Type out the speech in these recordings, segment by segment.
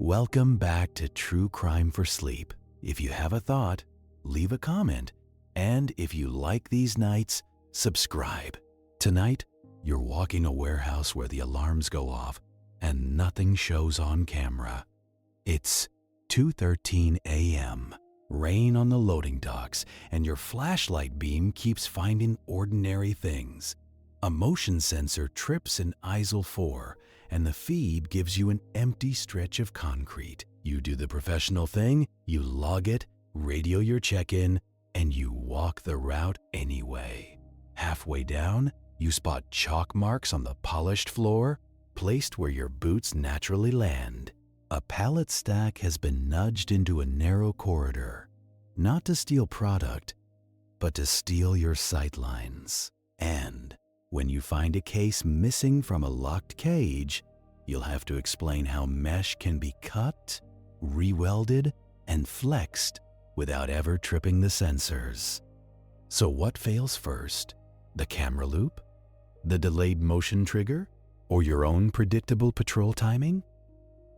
Welcome back to True Crime for Sleep. If you have a thought, leave a comment. And if you like these nights, subscribe. Tonight, you're walking a warehouse where the alarms go off and nothing shows on camera. It's 2:13 a.m., rain on the loading docks, and your flashlight beam keeps finding ordinary things. A motion sensor trips in ISIL 4, and the feed gives you an empty stretch of concrete. You do the professional thing, you log it, radio your check-in, and you walk the route anyway. Halfway down, you spot chalk marks on the polished floor, placed where your boots naturally land. A pallet stack has been nudged into a narrow corridor, not to steal product, but to steal your sightlines. And when you find a case missing from a locked cage, you'll have to explain how mesh can be cut, re-welded, and flexed without ever tripping the sensors. So what fails first? The camera loop? The delayed motion trigger? Or your own predictable patrol timing?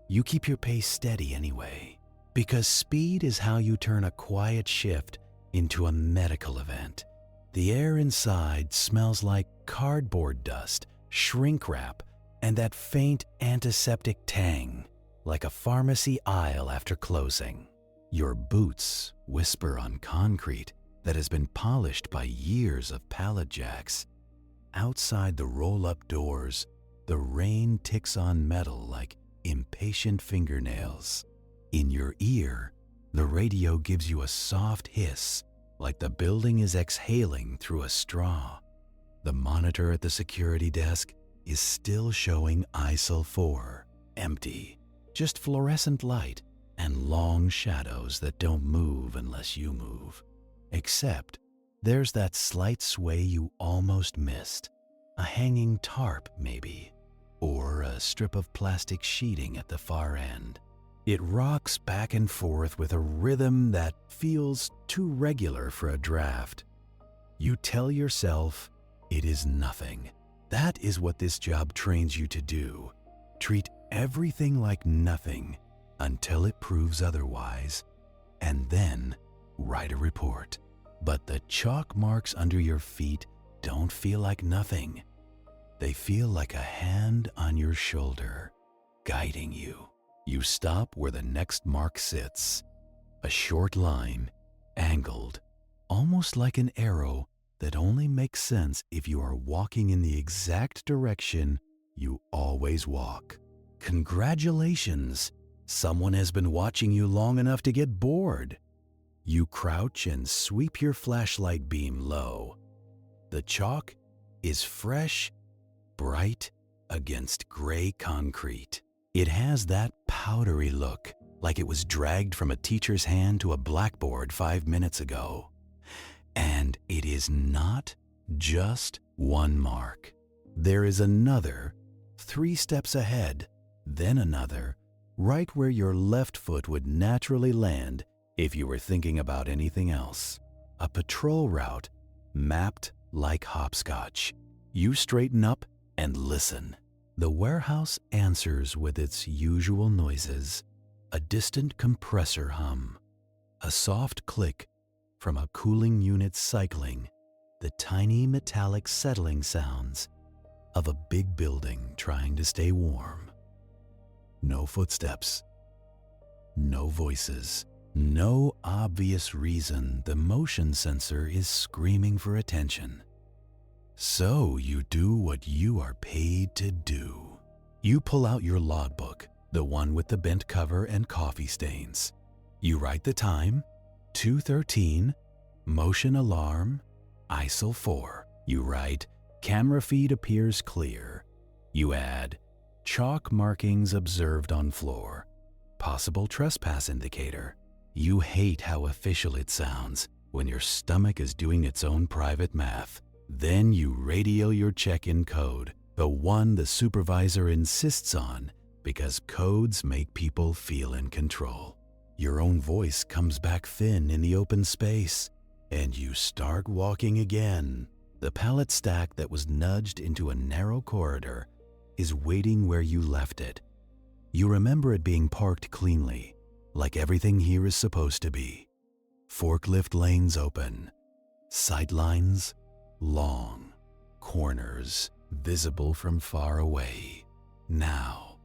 You keep your pace steady anyway, because speed is how you turn a quiet shift into a medical event. The air inside smells like cardboard dust, shrink wrap, and that faint antiseptic tang, like a pharmacy aisle after closing. Your boots whisper on concrete that has been polished by years of pallet jacks. Outside the roll-up doors, the rain ticks on metal like impatient fingernails. In your ear, the radio gives you a soft hiss, like the building is exhaling through a straw. The monitor at the security desk is still showing ISIL 4, empty, just fluorescent light and long shadows that don't move unless you move. Except there's that slight sway you almost missed, a hanging tarp maybe, or a strip of plastic sheeting at the far end. It rocks back and forth with a rhythm that feels too regular for a draft. You tell yourself it is nothing. That is what this job trains you to do. Treat everything like nothing until it proves otherwise, and then write a report. But the chalk marks under your feet don't feel like nothing. They feel like a hand on your shoulder, guiding you. You stop where the next mark sits, a short line, angled, almost like an arrow that only makes sense if you are walking in the exact direction you always walk. Congratulations! Someone has been watching you long enough to get bored. You crouch and sweep your flashlight beam low. The chalk is fresh, bright against gray concrete. It has that powdery look, like it was dragged from a teacher's hand to a blackboard 5 minutes ago. And it is not just one mark. There is another 3 steps ahead, then another, right where your left foot would naturally land if you were thinking about anything else. A patrol route mapped like hopscotch. You straighten up and listen. The warehouse answers with its usual noises, a distant compressor hum, a soft click from a cooling unit cycling, the tiny metallic settling sounds of a big building trying to stay warm. No footsteps, no voices, no obvious reason the motion sensor is screaming for attention. So you do what you are paid to do. You pull out your logbook, the one with the bent cover and coffee stains. You write the time, 2:13, motion alarm, ISIL 4. You write, camera feed appears clear. You add, chalk markings observed on floor, possible trespass indicator. You hate how official it sounds when your stomach is doing its own private math. Then you radio your check-in code, the one the supervisor insists on because codes make people feel in control. Your own voice comes back thin in the open space, and you start walking again. The pallet stack that was nudged into a narrow corridor is waiting where you left it. You remember it being parked cleanly, like everything here is supposed to be. Forklift lanes open, sightlines long, corners visible from far away. Now,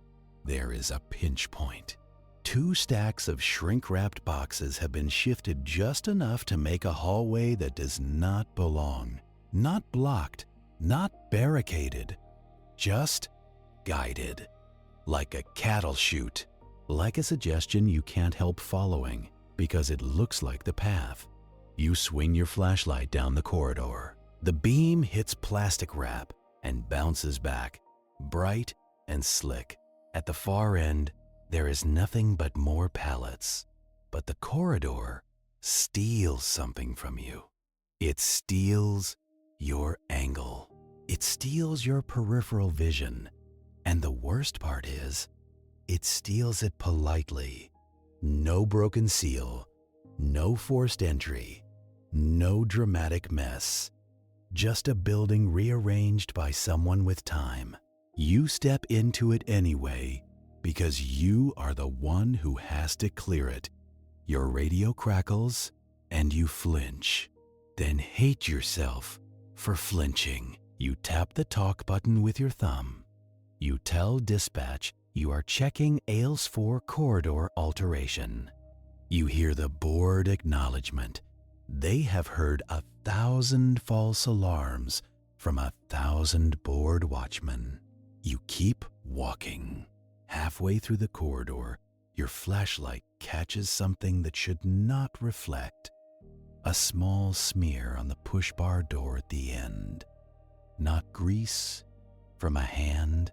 there is a pinch point. 2 stacks of shrink-wrapped boxes have been shifted just enough to make a hallway that does not belong. Not blocked, not barricaded, just guided. Like a cattle chute, like a suggestion you can't help following because it looks like the path. You swing your flashlight down the corridor. The beam hits plastic wrap and bounces back, bright and slick. At the far end, there is nothing but more pallets, but the corridor steals something from you. It steals your angle. It steals your peripheral vision. And the worst part is, it steals it politely. No broken seal, no forced entry, no dramatic mess. Just a building rearranged by someone with time. You step into it anyway, because you are the one who has to clear it. Your radio crackles and you flinch, then hate yourself for flinching. You tap the talk button with your thumb. You tell dispatch you are checking aisles for corridor alteration. You hear the bored acknowledgement. They have heard 1,000 false alarms from 1,000 bored watchmen. You keep walking. Halfway through the corridor, your flashlight catches something that should not reflect. A small smear on the push bar door at the end. Not grease from a hand,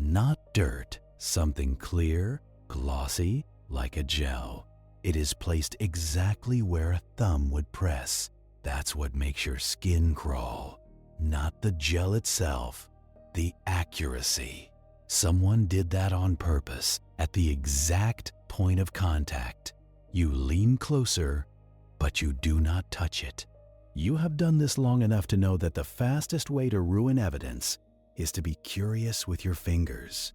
not dirt, something clear, glossy, like a gel. It is placed exactly where a thumb would press. That's what makes your skin crawl. Not the gel itself, the accuracy. Someone did that on purpose at the exact point of contact. You lean closer, but you do not touch it. You have done this long enough to know that the fastest way to ruin evidence is to be curious with your fingers.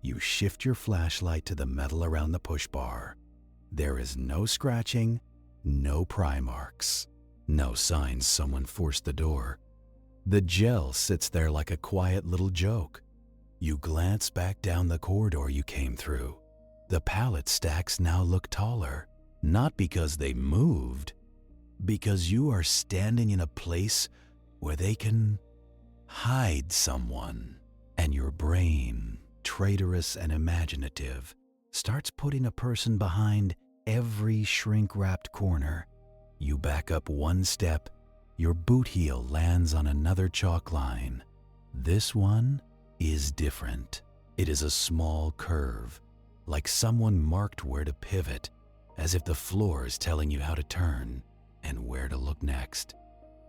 You shift your flashlight to the metal around the push bar. There is no scratching, no pry marks, no signs someone forced the door. The gel sits there like a quiet little joke. You glance back down the corridor you came through. The pallet stacks now look taller, not because they moved, because you are standing in a place where they can hide someone. And your brain, traitorous and imaginative, starts putting a person behind every shrink-wrapped corner. You back up one step, your boot heel lands on another chalk line. This one is different. It is a small curve, like someone marked where to pivot, as if the floor is telling you how to turn and where to look next.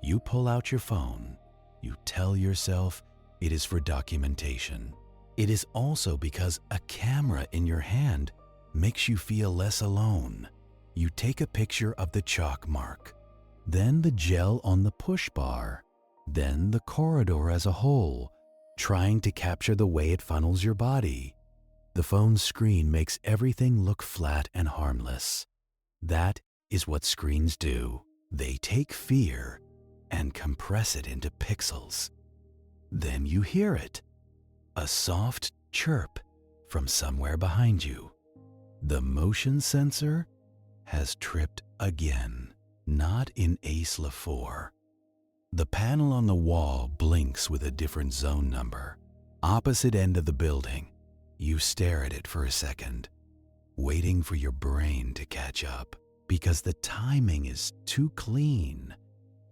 You pull out your phone. You tell yourself it is for documentation. It is also because a camera in your hand makes you feel less alone. You take a picture of the chalk mark, then the gel on the push bar, then the corridor as a whole, trying to capture the way it funnels your body. The phone's screen makes everything look flat and harmless. That is what screens do. They take fear and compress it into pixels. Then you hear it, a soft chirp from somewhere behind you. The motion sensor has tripped again, not in Ace La 4. The panel on the wall blinks with a different zone number. Opposite end of the building. You stare at it for a second, waiting for your brain to catch up, because the timing is too clean.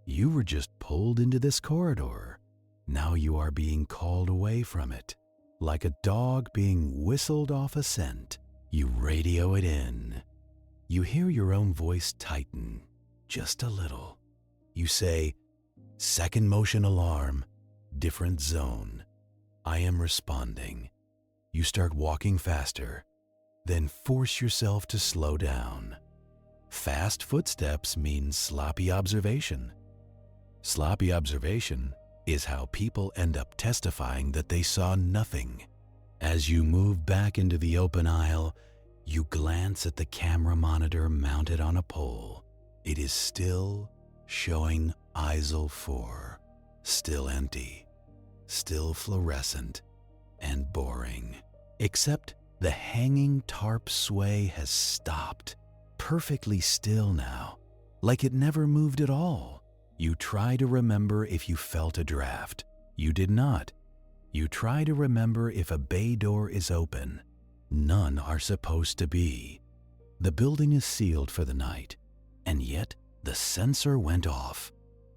You were just pulled into this corridor. Now you are being called away from it, like a dog being whistled off a scent. You radio it in. You hear your own voice tighten, just a little. You say, "Second motion alarm, different zone. I am responding." You start walking faster, then force yourself to slow down. Fast footsteps mean sloppy observation. Sloppy observation is how people end up testifying that they saw nothing. As you move back into the open aisle, you glance at the camera monitor mounted on a pole. It is still showing ISIL 4, still empty, still fluorescent and boring. Except the hanging tarp sway has stopped, perfectly still now, like it never moved at all. You try to remember if you felt a draft. You did not. You try to remember if a bay door is open. None are supposed to be. The building is sealed for the night, and yet the sensor went off.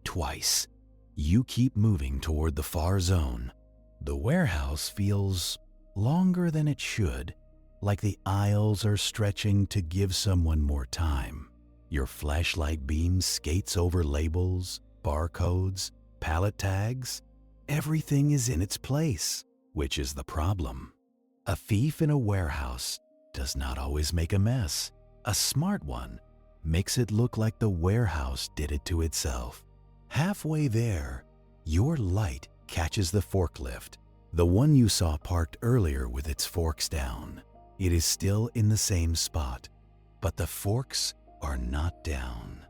Twice. You keep moving toward the far zone. The warehouse feels longer than it should, like the aisles are stretching to give someone more time. Your flashlight beam skates over labels, barcodes, pallet tags. Everything is in its place, which is the problem. A thief in a warehouse does not always make a mess. A smart one makes it look like the warehouse did it to itself. Halfway there, your light catches the forklift, the one you saw parked earlier with its forks down. It is still in the same spot, but the forks are not down.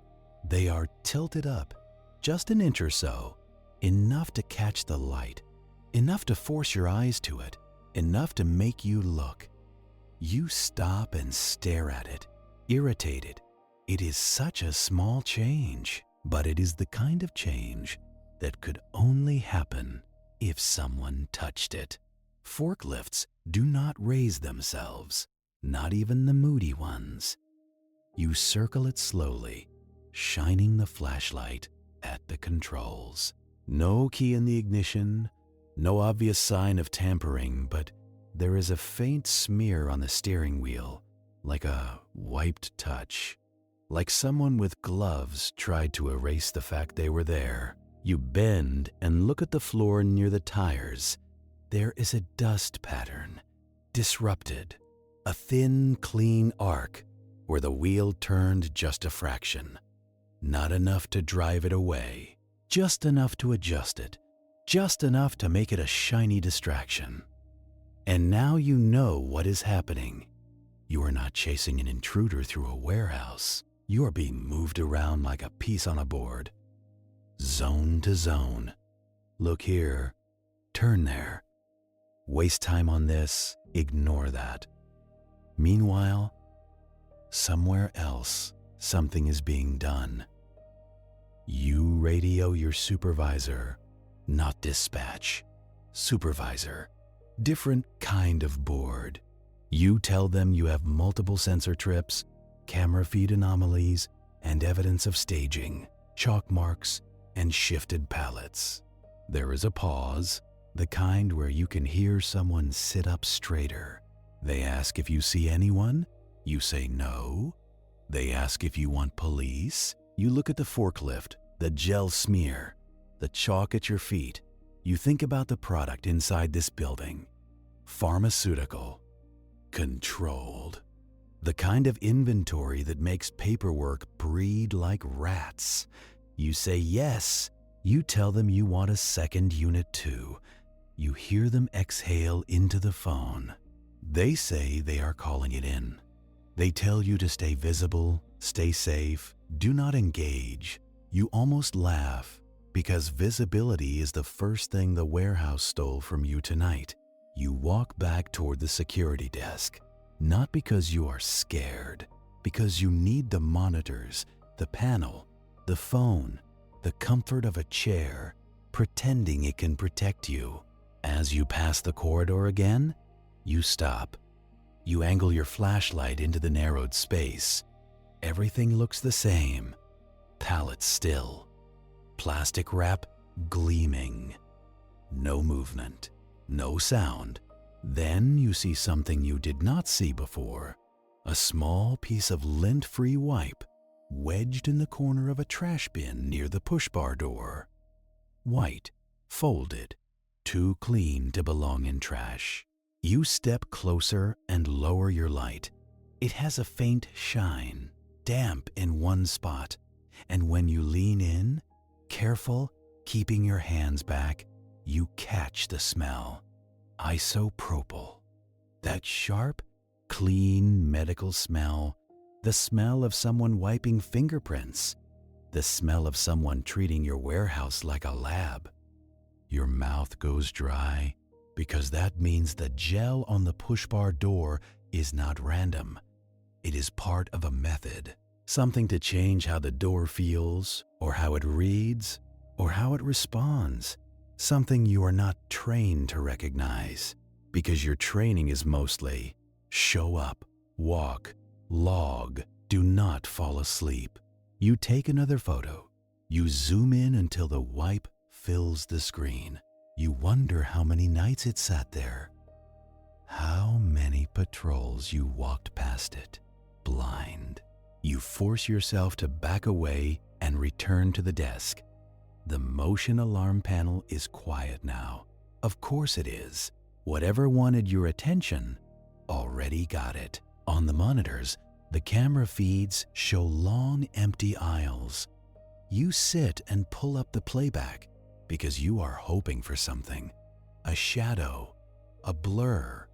They are tilted up, just an inch or so, enough to catch the light, enough to force your eyes to it, enough to make you look. You stop and stare at it, irritated. It is such a small change, but it is the kind of change that could only happen if someone touched it. Forklifts do not raise themselves, not even the moody ones. You circle it slowly, shining the flashlight at the controls. No key in the ignition, no obvious sign of tampering, but there is a faint smear on the steering wheel, like a wiped touch. Like someone with gloves tried to erase the fact they were there. You bend and look at the floor near the tires. There is a dust pattern, disrupted, a thin, clean arc where the wheel turned just a fraction. Not enough to drive it away, just enough to adjust it, just enough to make it a shiny distraction. And now you know what is happening. You are not chasing an intruder through a warehouse. You are being moved around like a piece on a board. Zone to zone. Look here. Turn there. Waste time on this. Ignore that. Meanwhile, somewhere else, something is being done. You radio your supervisor, not dispatch. Supervisor. Different kind of board. You tell them you have multiple sensor trips, camera feed anomalies, and evidence of staging, chalk marks, and shifted pallets. There is a pause, the kind where you can hear someone sit up straighter. They ask if you see anyone. You say no. They ask if you want police. You look at the forklift, the gel smear, the chalk at your feet. You think about the product inside this building. Pharmaceutical. Controlled. The kind of inventory that makes paperwork breed like rats. You say yes. You tell them you want a second unit too. You hear them exhale into the phone. They say they are calling it in. They tell you to stay visible, stay safe, do not engage. You almost laugh because visibility is the first thing the warehouse stole from you tonight. You walk back toward the security desk, not because you are scared, because you need the monitors, the panel, the phone, the comfort of a chair, pretending it can protect you. As you pass the corridor again, you stop. You angle your flashlight into the narrowed space. Everything looks the same. Pallets still. Plastic wrap gleaming. No movement. No sound. Then you see something you did not see before. A small piece of lint-free wipe wedged in the corner of a trash bin near the push-bar door. White, folded, too clean to belong in trash. You step closer and lower your light. It has a faint shine, damp in one spot, and when you lean in, careful, keeping your hands back, you catch the smell. Isopropyl. That sharp, clean medical smell, the smell of someone wiping fingerprints, the smell of someone treating your warehouse like a lab. Your mouth goes dry because that means the gel on the push-bar door is not random. It is part of a method, something to change how the door feels, or how it reads, or how it responds, something you are not trained to recognize, because your training is mostly show up, walk, log, do not fall asleep. You take another photo. You zoom in until the wipe fills the screen. You wonder how many nights it sat there. How many patrols you walked past it, blind. You force yourself to back away and return to the desk. The motion alarm panel is quiet now. Of course it is. Whatever wanted your attention already got it. On the monitors, the camera feeds show long, empty aisles. You sit and pull up the playback because you are hoping for something. A shadow, a blur,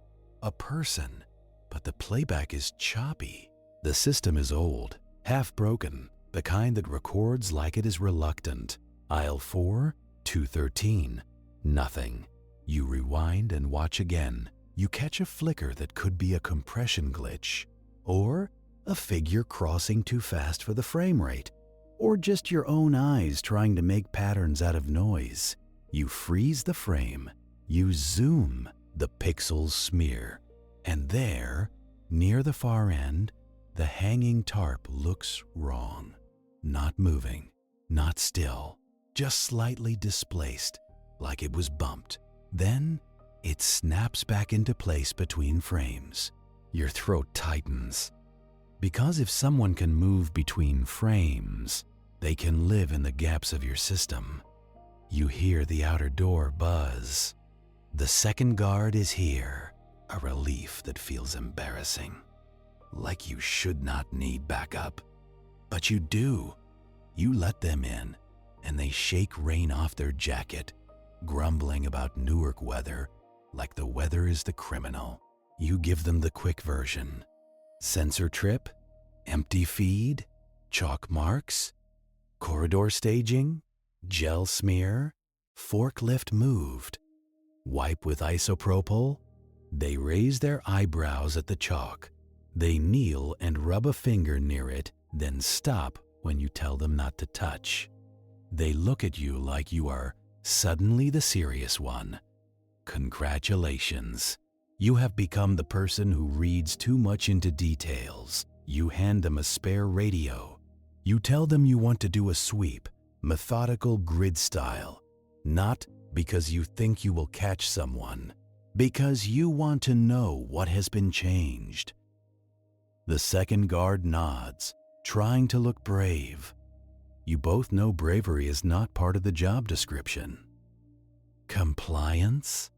a person, but the playback is choppy. The system is old, half broken, the kind that records like it is reluctant. Aisle 4, 213, nothing. You rewind and watch again. You catch a flicker that could be a compression glitch, or a figure crossing too fast for the frame rate, or just your own eyes trying to make patterns out of noise. You freeze the frame, you zoom, the pixels smear, and there, near the far end, the hanging tarp looks wrong. Not moving, not still, just slightly displaced, like it was bumped. Then, it snaps back into place between frames. Your throat tightens. Because if someone can move between frames, they can live in the gaps of your system. You hear the outer door buzz. The second guard is here, a relief that feels embarrassing. Like you should not need backup. But you do. You let them in, and they shake rain off their jacket, grumbling about Newark weather like the weather is the criminal. You give them the quick version. Sensor trip, empty feed, chalk marks, corridor staging, gel smear, forklift moved, wipe with isopropyl. They raise their eyebrows at the chalk. They kneel and rub a finger near it, then stop when you tell them not to touch. They look at you like you are suddenly the serious one. Congratulations. You have become the person who reads too much into details. You hand them a spare radio. You tell them you want to do a sweep, methodical grid style, not because you think you will catch someone, because you want to know what has been changed. The second guard nods, trying to look brave. You both know bravery is not part of the job description. Compliance?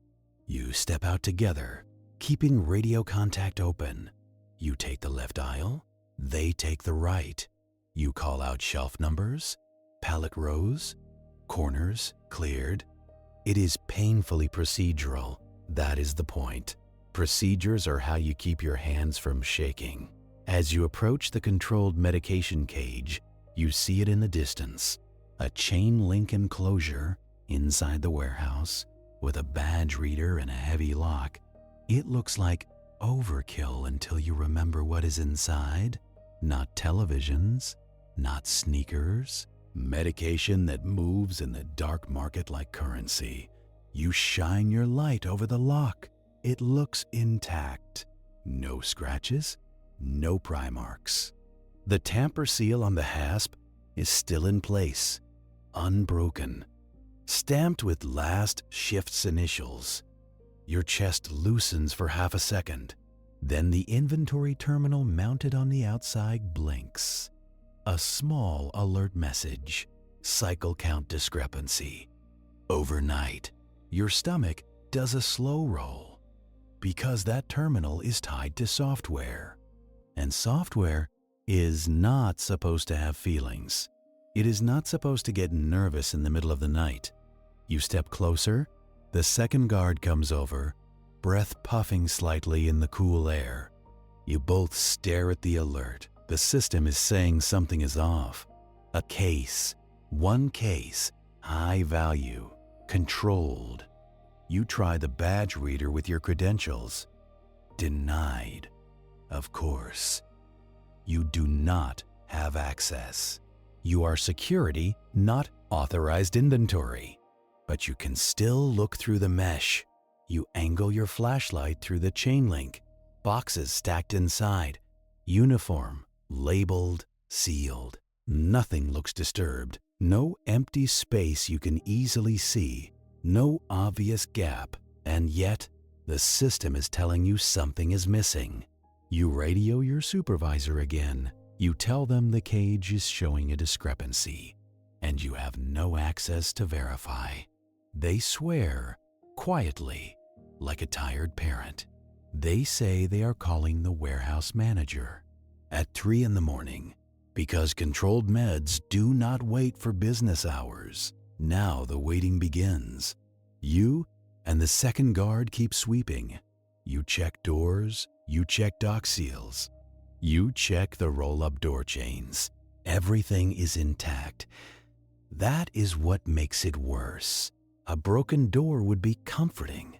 You step out together, keeping radio contact open. You take the left aisle, they take the right. You call out shelf numbers, pallet rows, corners cleared. It is painfully procedural. That is the point. Procedures are how you keep your hands from shaking. As you approach the controlled medication cage, you see it in the distance, a chain link enclosure inside the warehouse with a badge reader and a heavy lock. It looks like overkill until you remember what is inside. Not televisions, not sneakers, medication that moves in the dark market like currency. You shine your light over the lock. It looks intact. No scratches, no pry marks. The tamper seal on the hasp is still in place, unbroken, stamped with last shift's initials. Your chest loosens for half a second. Then the inventory terminal mounted on the outside blinks. A small alert message, cycle count discrepancy. Overnight, your stomach does a slow roll because that terminal is tied to software. And software is not supposed to have feelings. It is not supposed to get nervous in the middle of the night. You step closer, the second guard comes over, breath puffing slightly in the cool air. You both stare at the alert. The system is saying something is off. A case, one case, high value, controlled. You try the badge reader with your credentials. Denied. Of course. You do not have access. You are security, not authorized inventory. But you can still look through the mesh. You angle your flashlight through the chain link. Boxes stacked inside. Uniform, labeled, sealed. Nothing looks disturbed. No empty space you can easily see. No obvious gap. And yet, the system is telling you something is missing. You radio your supervisor again. You tell them the cage is showing a discrepancy, and you have no access to verify. They swear, quietly, like a tired parent. They say they are calling the warehouse manager at 3 in the morning because controlled meds do not wait for business hours. Now the waiting begins. You and the second guard keep sweeping. You check doors, you check dock seals, you check the roll-up door chains. Everything is intact. That is what makes it worse. A broken door would be comforting.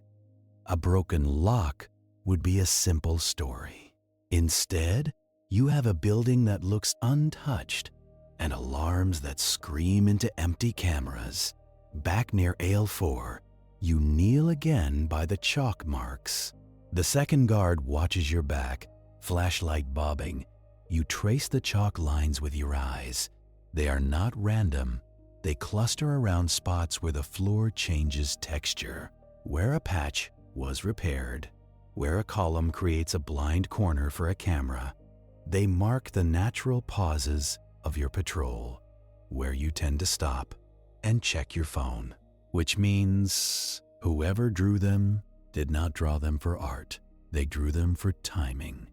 A broken lock would be a simple story. Instead, you have a building that looks untouched and alarms that scream into empty cameras. Back near aisle 4, you kneel again by the chalk marks. The second guard watches your back, flashlight bobbing. You trace the chalk lines with your eyes. They are not random. They cluster around spots where the floor changes texture, where a patch was repaired, where a column creates a blind corner for a camera. They mark the natural pauses of your patrol, where you tend to stop and check your phone, which means whoever drew them did not draw them for art. They drew them for timing.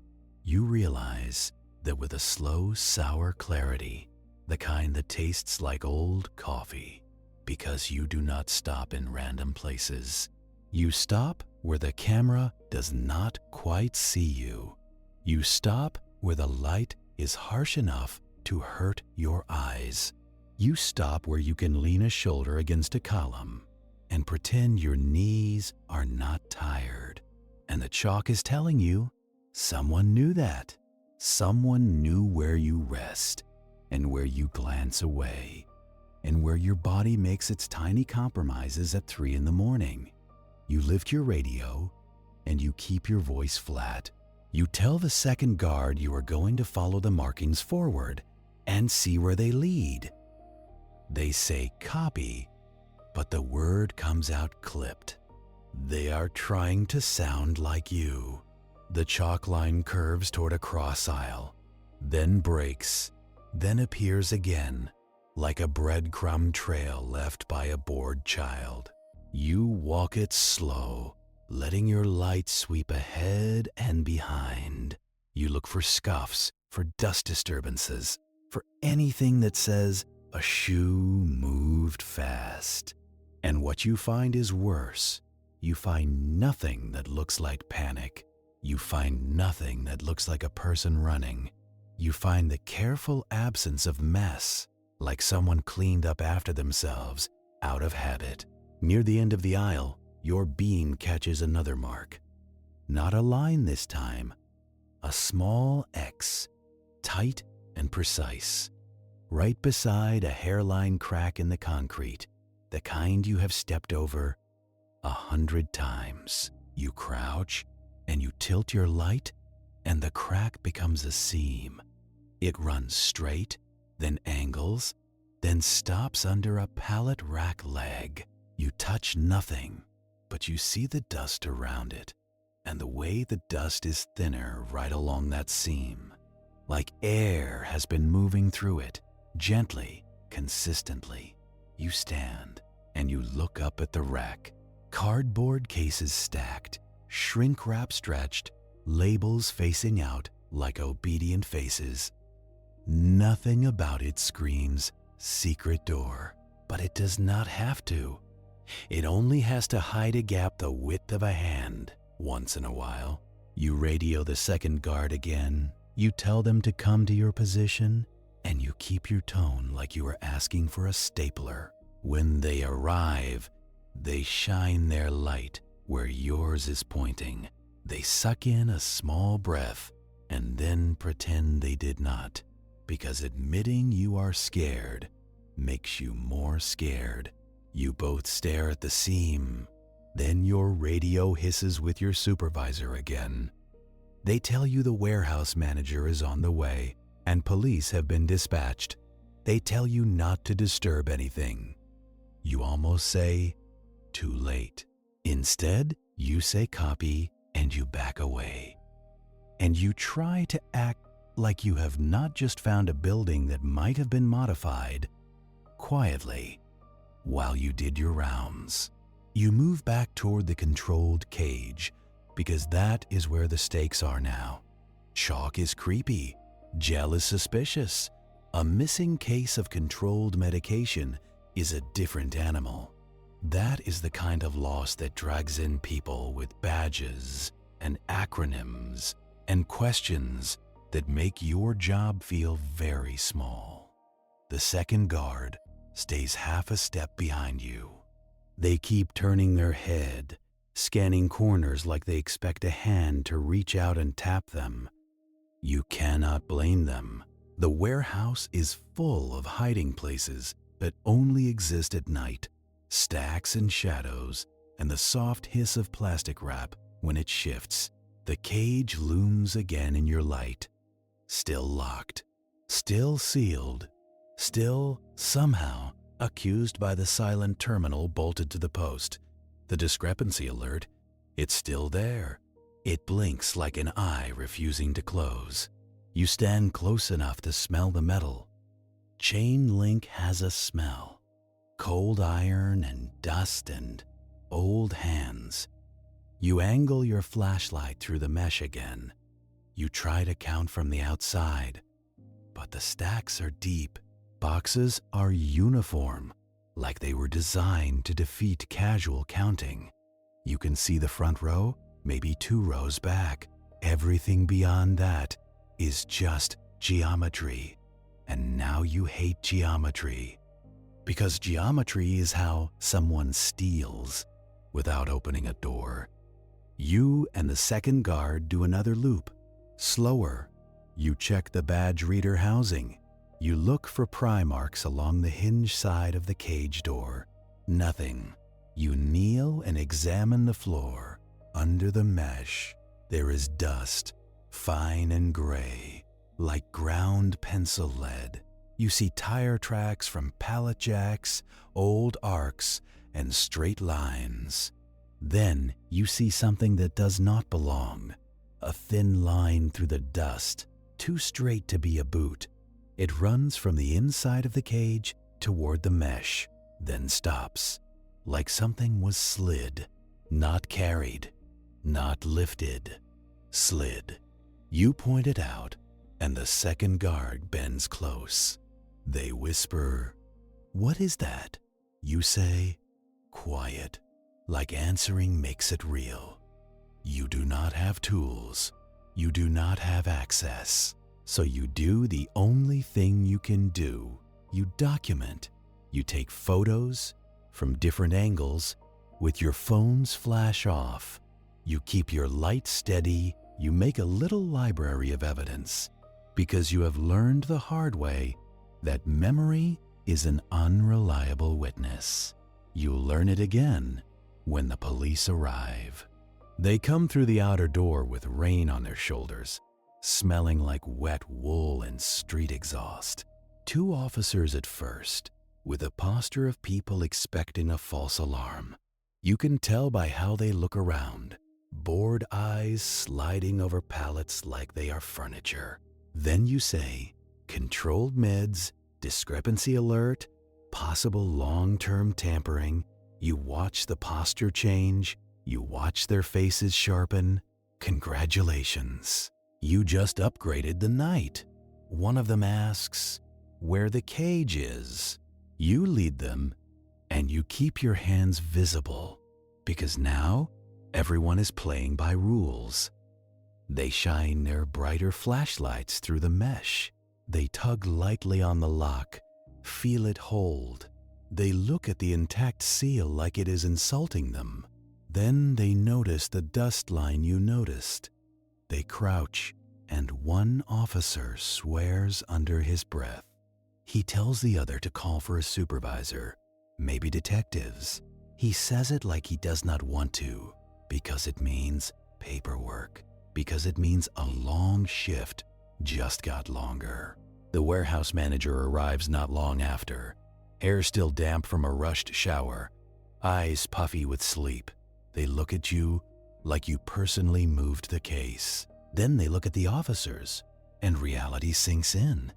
You realize that with a slow, sour clarity, the kind that tastes like old coffee, because you do not stop in random places. You stop where the camera does not quite see you. You stop where the light is harsh enough to hurt your eyes. You stop where you can lean a shoulder against a column and pretend your knees are not tired. And the chalk is telling you, someone knew that. Someone knew where you rest and where you glance away and where your body makes its tiny compromises at 3 in the morning. You lift your radio and you keep your voice flat. You tell the second guard you are going to follow the markings forward and see where they lead. They say copy, but the word comes out clipped. They are trying to sound like you. The chalk line curves toward a cross aisle, then breaks, then appears again, like a breadcrumb trail left by a bored child. You walk it slow, letting your light sweep ahead and behind. You look for scuffs, for dust disturbances, for anything that says a shoe moved fast. And what you find is worse. You find nothing that looks like panic. You find nothing that looks like a person running. You find the careful absence of mess, like someone cleaned up after themselves, out of habit. Near the end of the aisle, your beam catches another mark. Not a line this time, a small X, tight and precise, right beside a hairline crack in the concrete, the kind you have stepped over 100 times. You crouch and you tilt your light, and the crack becomes a seam. It runs straight, then angles, then stops under a pallet rack leg. You touch nothing, but you see the dust around it, and the way the dust is thinner right along that seam, like air has been moving through it, gently, consistently. You stand, and you look up at the rack. Cardboard cases stacked, shrink wrap stretched, labels facing out like obedient faces. Nothing about it screams secret door, but it does not have to. It only has to hide a gap the width of a hand. Once in a while, you radio the second guard again. You tell them to come to your position, and you keep your tone like you are asking for a stapler. When they arrive, they shine their light where yours is pointing. They suck in a small breath and then pretend they did not, because admitting you are scared makes you more scared. You both stare at the seam. Then your radio hisses with your supervisor again. They tell you the warehouse manager is on the way and police have been dispatched. They tell you not to disturb anything. You almost say, too late. Instead, you say copy and you back away. And you try to act like you have not just found a building that might have been modified. Quietly, while you did your rounds, you move back toward the controlled cage because that is where the stakes are now. Chalk is creepy. Gel is suspicious. A missing case of controlled medication is a different animal. That is the kind of loss that drags in people with badges and acronyms and questions that make your job feel very small. The second guard stays half a step behind you. They keep turning their head, scanning corners like they expect a hand to reach out and tap them. You cannot blame them. The warehouse is full of hiding places that only exist at night, stacks and shadows, and the soft hiss of plastic wrap when it shifts. The cage looms again in your light, still locked, still sealed, still, somehow, accused by the silent terminal bolted to the post. The discrepancy alert, it's still there. It blinks like an eye refusing to close. You stand close enough to smell the metal. Chain link has a smell. Cold iron and dust and old hands. You angle your flashlight through the mesh again. You try to count from the outside, but the stacks are deep. Boxes are uniform, like they were designed to defeat casual counting. You can see the front row, maybe 2 rows back. Everything beyond that is just geometry. And now you hate geometry, because geometry is how someone steals without opening a door. You and the second guard do another loop. Slower. You check the badge reader housing. You look for pry marks along the hinge side of the cage door. Nothing. You kneel and examine the floor. Under the mesh, there is dust, fine and gray, like ground pencil lead. You see tire tracks from pallet jacks, old arcs, and straight lines. Then you see something that does not belong. A thin line through the dust, too straight to be a boot. It runs from the inside of the cage toward the mesh, then stops, like something was slid, not carried, not lifted, slid. You point it out, and the second guard bends close. They whisper, "What is that?" You say, "Quiet," like answering makes it real. You do not have tools. You do not have access. So you do the only thing you can do. You document. You take photos from different angles with your phone's flash off. You keep your light steady. You make a little library of evidence because you have learned the hard way that memory is an unreliable witness. You'll learn it again when the police arrive. They come through the outer door with rain on their shoulders, smelling like wet wool and street exhaust. 2 officers at first, with a posture of people expecting a false alarm. You can tell by how they look around, bored eyes sliding over pallets like they are furniture. Then you say, controlled meds, discrepancy alert, possible long-term tampering. You watch the posture change. You watch their faces sharpen. Congratulations. You just upgraded the night. One of them asks where the cage is. You lead them, and you keep your hands visible, because now Everyone is playing by rules. They shine their brighter flashlights through the mesh. They tug lightly on the lock, feel it hold. They look at the intact seal like it is insulting them. Then they notice the dust line you noticed. They crouch, and one officer swears under his breath. He tells the other to call for a supervisor, maybe detectives. He says it like he does not want to, because it means paperwork, because it means a long shift just got longer. The warehouse manager arrives not long after, hair still damp from a rushed shower, eyes puffy with sleep. They look at you like you personally moved the case. Then they look at the officers, and reality sinks in.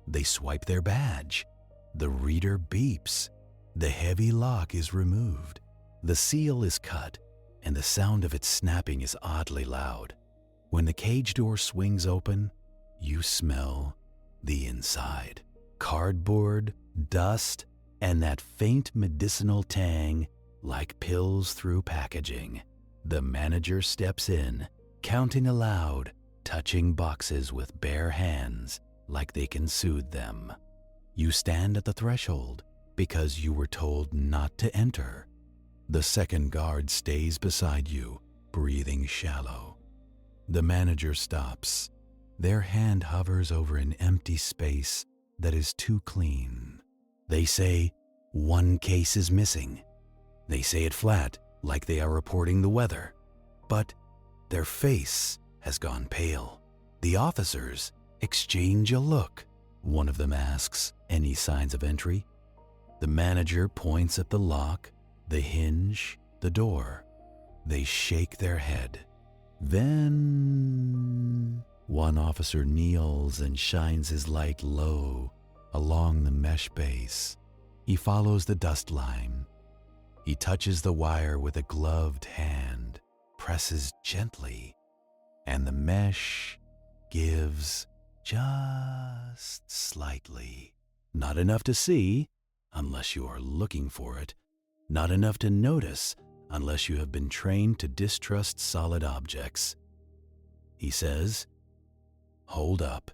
They swipe their badge. The reader beeps. The heavy lock is removed. The seal is cut, and the sound of its snapping is oddly loud. When the cage door swings open, you smell the inside. Cardboard, dust, and that faint medicinal tang like pills through packaging. The manager steps in, counting aloud, touching boxes with bare hands like they can soothe them. You stand at the threshold because you were told not to enter. The second guard stays beside you, breathing shallow. The manager stops. Their hand hovers over an empty space that is too clean. They say, "One case is missing." They say it flat, like they are reporting the weather. But their face has gone pale. The officers exchange a look. One of them asks, "Any signs of entry?" The manager points at the lock, the hinge, the door. They shake their head. Then one officer kneels and shines his light low along the mesh base. He follows the dust line. He touches the wire with a gloved hand, presses gently, and the mesh gives just slightly. Not enough to see, unless you are looking for it. Not enough to notice, unless you have been trained to distrust solid objects. He says, "Hold up."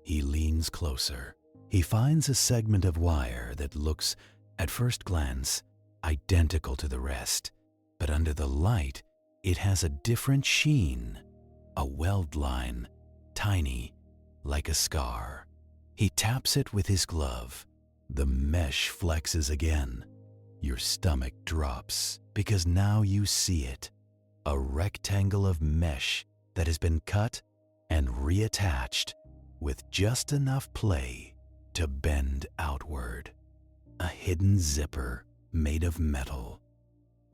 He leans closer. He finds a segment of wire that looks, at first glance, identical to the rest, but under the light, it has a different sheen, a weld line, tiny, like a scar. He taps it with his glove. The mesh flexes again. Your stomach drops because now you see it, a rectangle of mesh that has been cut and reattached with just enough play to bend outward. A hidden zipper made of metal.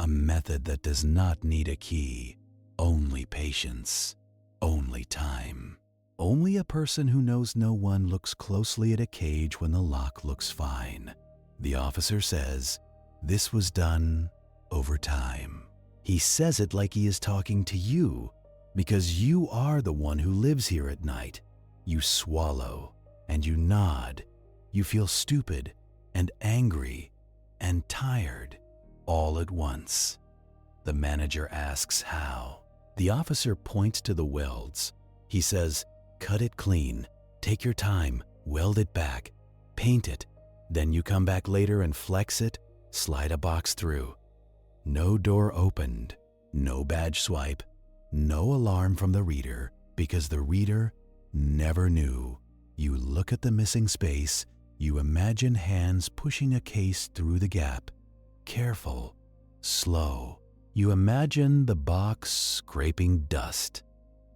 A method that does not need a key, only patience, only time. Only a person who knows no one looks closely at a cage when the lock looks fine. The officer says, "This was done over time." He says it like he is talking to you, because you are the one who lives here at night. You swallow, and you nod. You feel stupid, and angry, and tired, all at once. The manager asks how. The officer points to the welds. He says, "Cut it clean, take your time, weld it back, paint it, then you come back later and flex it, slide a box through." No door opened, no badge swipe, no alarm from the reader, because the reader never knew. You look at the missing space, you imagine hands pushing a case through the gap, careful, slow. You imagine the box scraping dust,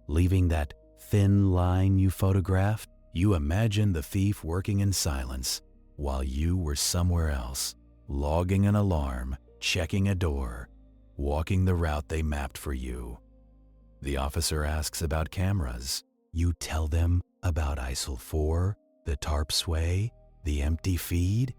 leaving that thin line you photographed. You imagine the thief working in silence while you were somewhere else, logging an alarm, checking a door, walking the route they mapped for you. The officer asks about cameras. You tell them about ISIL 4, the tarp sway, the empty feed.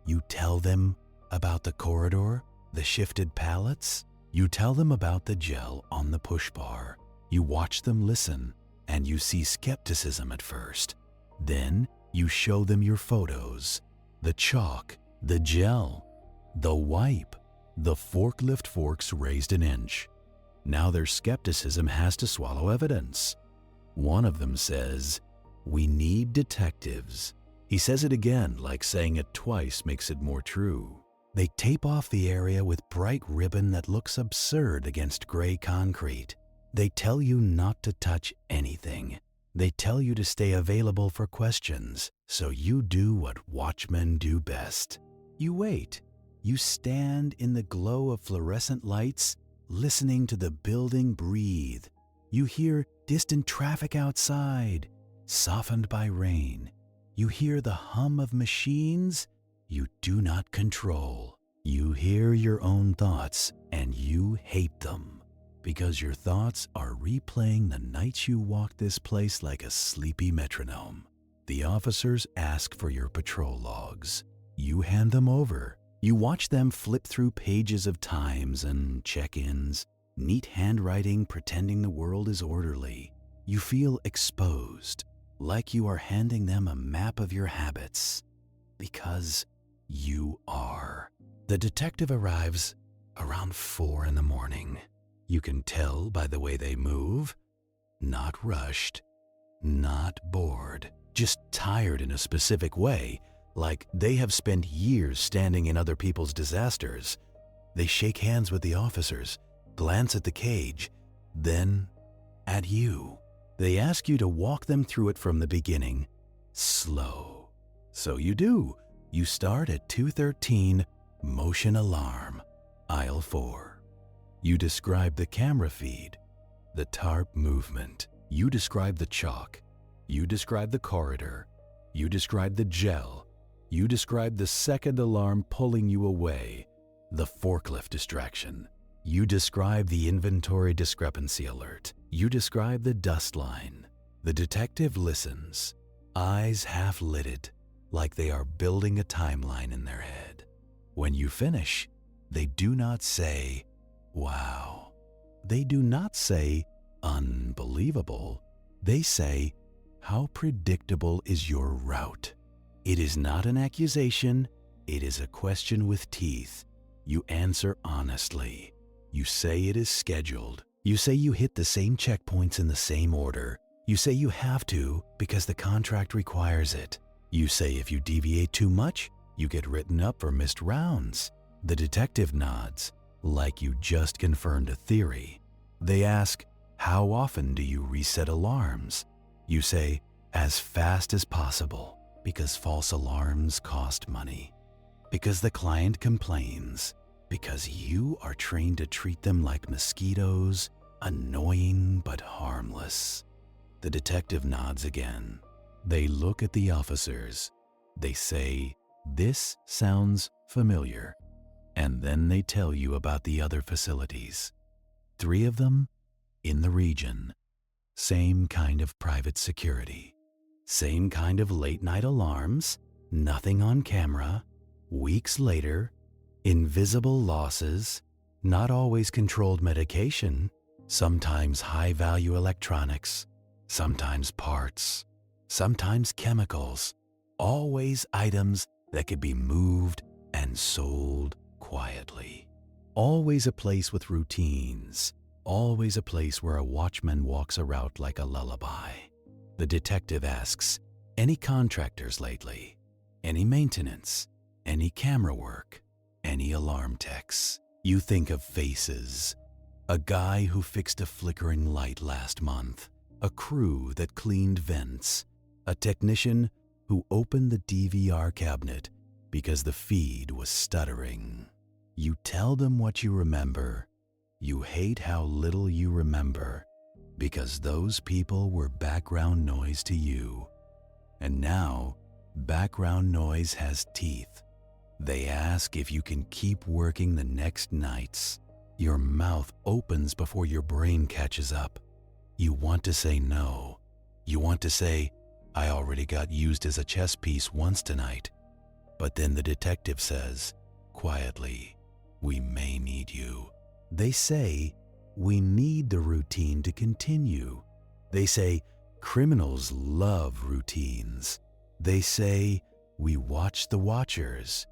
You tell them about the corridor, the shifted pallets. You tell them about the gel on the push bar. You watch them listen, and you see skepticism at first. Then you show them your photos, the chalk, the gel, the wipe, the forklift forks raised an inch. Now their skepticism has to swallow evidence. One of them says, "We need detectives." He says it again, like saying it twice makes it more true. They tape off the area with bright ribbon that looks absurd against gray concrete. They tell you not to touch anything. They tell you to stay available for questions, so you do what watchmen do best. You wait. You stand in the glow of fluorescent lights, listening to the building breathe. You hear distant traffic outside, softened by rain. You hear the hum of machines you do not control. You hear your own thoughts and you hate them because your thoughts are replaying the nights you walked this place like a sleepy metronome. The officers ask for your patrol logs. You hand them over. You watch them flip through pages of times and check-ins, neat handwriting pretending the world is orderly. You feel exposed, like you are handing them a map of your habits, because you are. The detective arrives around 4 in the morning. You can tell by the way they move. Not rushed, not bored, just tired in a specific way, like they have spent years standing in other people's disasters. They shake hands with the officers, glance at the cage, then at you. They ask you to walk them through it from the beginning, slow. So you do. You start at 213, motion alarm, aisle 4. You describe the camera feed, the tarp movement. You describe the chalk. You describe the corridor. You describe the gel. You describe the second alarm pulling you away, the forklift distraction. You describe the inventory discrepancy alert. You describe the dust line. The detective listens, eyes half-lidded, like they are building a timeline in their head. When you finish, they do not say, "Wow." They do not say, "Unbelievable." They say, "How predictable is your route?" It is not an accusation, it is a question with teeth. You answer honestly. You say it is scheduled. You say you hit the same checkpoints in the same order. You say you have to because the contract requires it. You say if you deviate too much, you get written up for missed rounds. The detective nods, like you just confirmed a theory. They ask, "How often do you reset alarms?" You say, "As fast as possible," because false alarms cost money. Because the client complains. Because you are trained to treat them like mosquitoes, annoying but harmless. The detective nods again. They look at the officers. They say, "This sounds familiar." And then they tell you about the other facilities. 3 of them in the region. Same kind of private security. Same kind of late-night alarms. Nothing on camera. Weeks later, invisible losses. Not always controlled medication. Sometimes high-value electronics. Sometimes parts. Sometimes chemicals. Always items that could be moved and sold quietly. Always a place with routines. Always a place where a watchman walks a route like a lullaby. The detective asks, "Any contractors lately? Any maintenance? Any camera work? Any alarm techs?" You think of faces. A guy who fixed a flickering light last month. A crew that cleaned vents. A technician who opened the DVR cabinet because the feed was stuttering. You tell them what you remember. You hate how little you remember because those people were background noise to you. And now, background noise has teeth. They ask if you can keep working the next nights. Your mouth opens before your brain catches up. You want to say no. You want to say, "I already got used as a chess piece once tonight." But then the detective says, quietly, "We may need you." They say, "We need the routine to continue." They say, "Criminals love routines." They say, "We watch the watchers."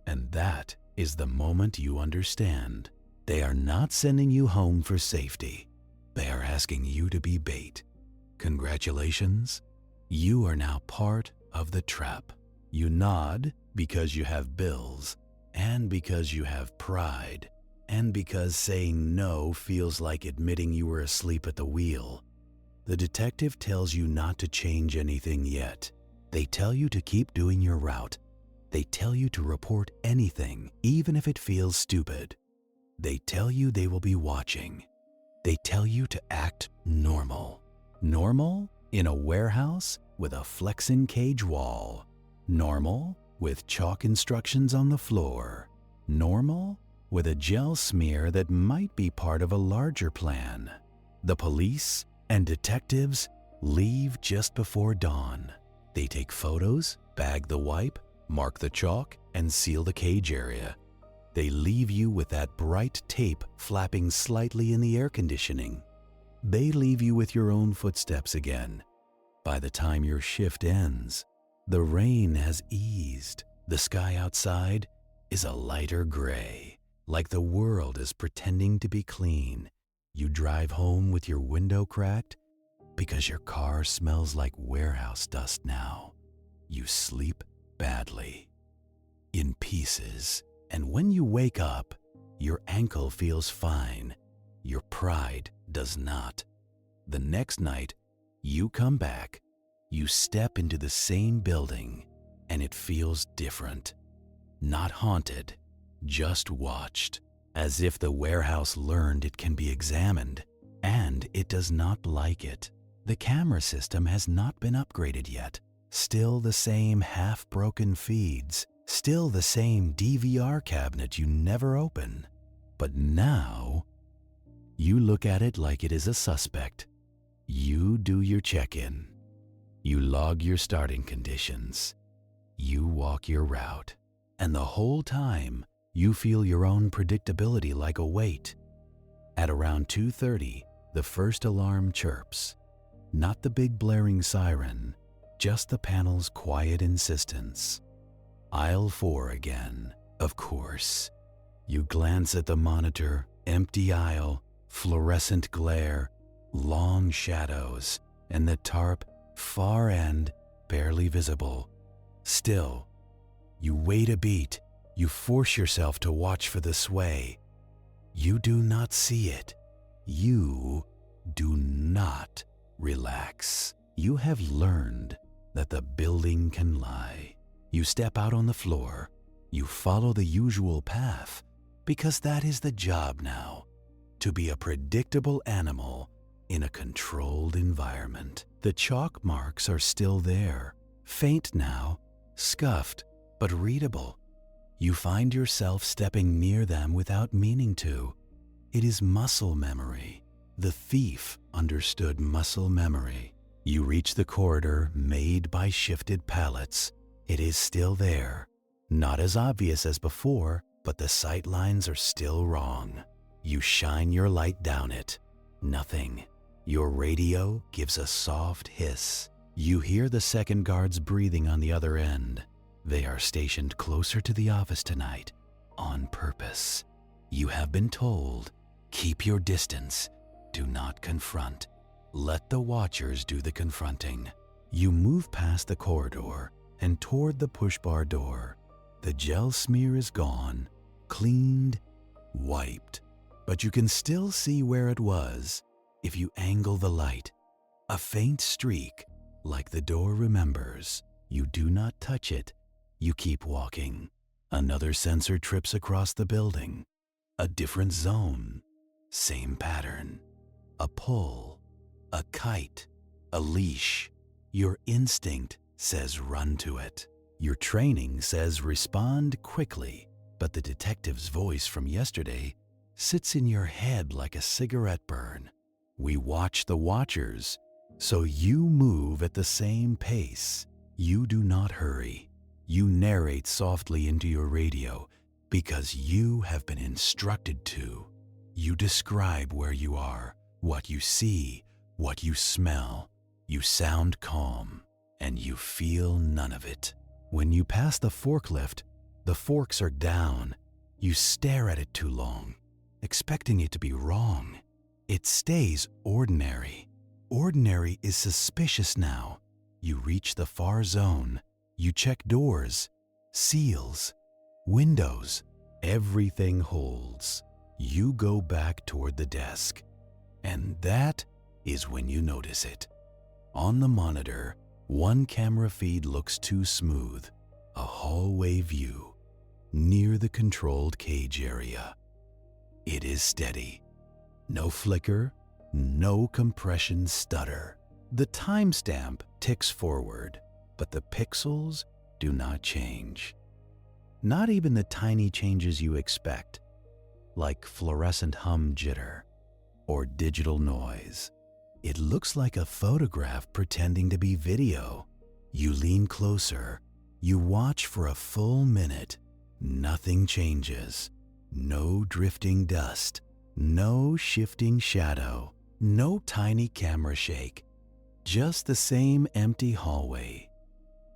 And that is the moment you understand. They are not sending you home for safety. They are asking you to be bait. Congratulations, you are now part of the trap. You nod because you have bills, and because you have pride, and because saying no feels like admitting you were asleep at the wheel. The detective tells you not to change anything yet. They tell you to keep doing your route. They tell you to report anything, even if it feels stupid. They tell you they will be watching. They tell you to act normal. Normal in a warehouse with a flexing cage wall. Normal with chalk instructions on the floor. Normal with a gel smear that might be part of a larger plan. The police and detectives leave just before dawn. They take photos, bag the wipe, mark the chalk, and seal the cage area. They leave you with that bright tape flapping slightly in the air conditioning. They leave you with your own footsteps again. By the time your shift ends, the rain has eased. The sky outside is a lighter gray, like the world is pretending to be clean. You drive home with your window cracked because your car smells like warehouse dust now. You sleep badly, in pieces, and when you wake up, your ankle feels fine. Your pride does not. The next night, you come back, you step into the same building, and it feels different. Not haunted, just watched, as if the warehouse learned it can be examined, and it does not like it. The camera system has not been upgraded yet. Still the same half-broken feeds, still the same DVR cabinet you never open. But now, you look at it like it is a suspect. You do your check-in. You log your starting conditions. You walk your route. And the whole time, you feel your own predictability like a weight. At around 2:30, the first alarm chirps. Not the big blaring siren, just the panel's quiet insistence. Aisle 4 again, of course. You glance at the monitor, empty aisle, fluorescent glare, long shadows, and the tarp, far end, barely visible. Still, you wait a beat. You force yourself to watch for the sway. You do not see it. You do not relax. You have learned that the building can lie. You step out on the floor. You follow the usual path, because that is the job now, to be a predictable animal in a controlled environment. The chalk marks are still there, faint now, scuffed, but readable. You find yourself stepping near them without meaning to. It is muscle memory. The thief understood muscle memory. You reach the corridor made by shifted pallets. It is still there. Not as obvious as before, but the sight lines are still wrong. You shine your light down it. Nothing. Your radio gives a soft hiss. You hear the second guards breathing on the other end. They are stationed closer to the office tonight, on purpose. You have been told, keep your distance. Do not confront. Let the watchers do the confronting. You move past the corridor and toward the push-bar door. The gel smear is gone, cleaned, wiped. But you can still see where it was if you angle the light. A faint streak, like the door remembers. You do not touch it. You keep walking. Another sensor trips across the building. A different zone. Same pattern. A pull. A kite. A leash. Your instinct says run to it. Your training says respond quickly. But the detective's voice from yesterday sits in your head like a cigarette burn. We watch the watchers, so you move at the same pace. You do not hurry. You narrate softly into your radio because you have been instructed to. You describe where you are, what you see, what you smell. You sound calm, and you feel none of it. When you pass the forklift, the forks are down. You stare at it too long. expecting it to be wrong. It stays ordinary. Ordinary is suspicious now. You reach the far zone. You check doors, seals, windows. Everything holds. You go back toward the desk. And that is when you notice it. On the monitor, one camera feed looks too smooth. A hallway view near the controlled cage area. It is steady. No flicker, no compression stutter. The timestamp ticks forward, but the pixels do not change. Not even the tiny changes you expect, like fluorescent hum jitter or digital noise. It looks like a photograph pretending to be video. You lean closer. You watch for a full minute. Nothing changes. No drifting dust. No shifting shadow. No tiny camera shake. Just the same empty hallway,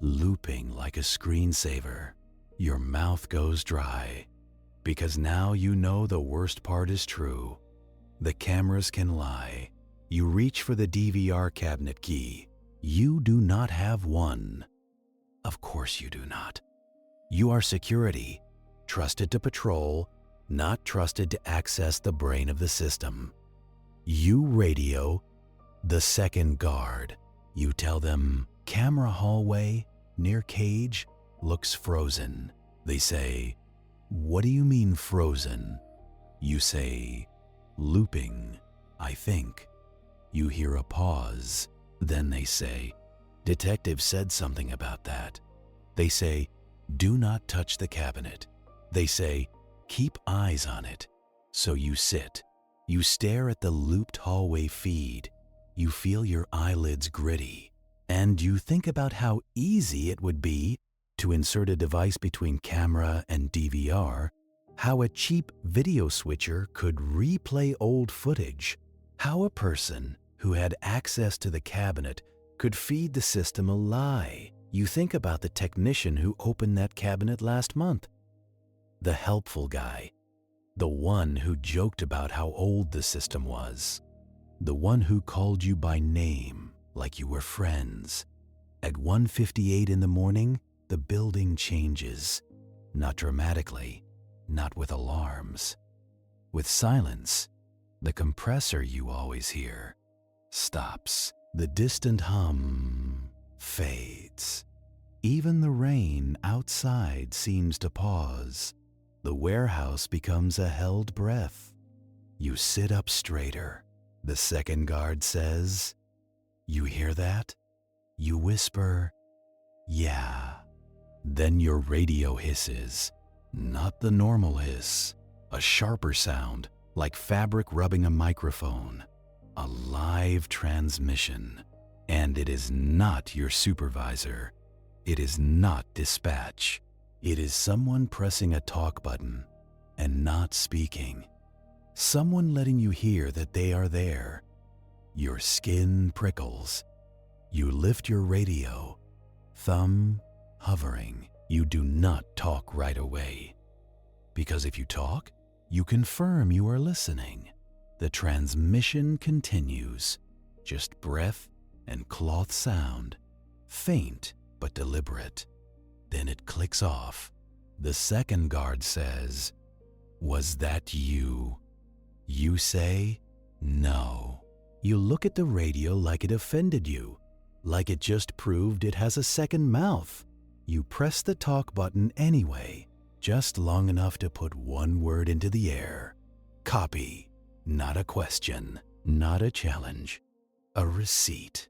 looping like a screensaver. Your mouth goes dry, because now you know the worst part is true. The cameras can lie. You reach for the DVR cabinet key. You do not have one. Of course you do not. You are security, trusted to patrol, not trusted to access the brain of the system. You radio the second guard. You tell them, camera hallway near cage looks frozen. They say, what do you mean frozen? You say, looping, I think. You hear a pause. Then they say, detective said something about that. They say, do not touch the cabinet. They say, keep eyes on it. So you sit. You stare at the looped hallway feed. You feel your eyelids gritty. And you think about how easy it would be to insert a device between camera and DVR, how a cheap video switcher could replay old footage, how a person who had access to the cabinet could feed the system a lie. You think about the technician who opened that cabinet last month, the helpful guy, the one who joked about how old the system was, the one who called you by name like you were friends. At 1:58 in the morning, the building changes, not dramatically, not with alarms. With silence, the compressor you always hear stops. The distant hum fades. Even the rain outside seems to pause. The warehouse becomes a held breath. You sit up straighter. The second guard says, you hear that? You whisper, yeah. Then your radio hisses, not the normal hiss, a sharper sound, like fabric rubbing a microphone, a live transmission. And it is not your supervisor. It is not dispatch. It is someone pressing a talk button and not speaking. Someone letting you hear that they are there. Your skin prickles. You lift your radio, thumb hovering. You do not talk right away. Because if you talk, you confirm you are listening. The transmission continues. Just breath and cloth sound, faint but deliberate. Then it clicks off. The second guard says, was that you? You say, no. You look at the radio like it offended you, like it just proved it has a second mouth. You press the talk button anyway, just long enough to put one word into the air. Copy. Not a question, not a challenge, a receipt.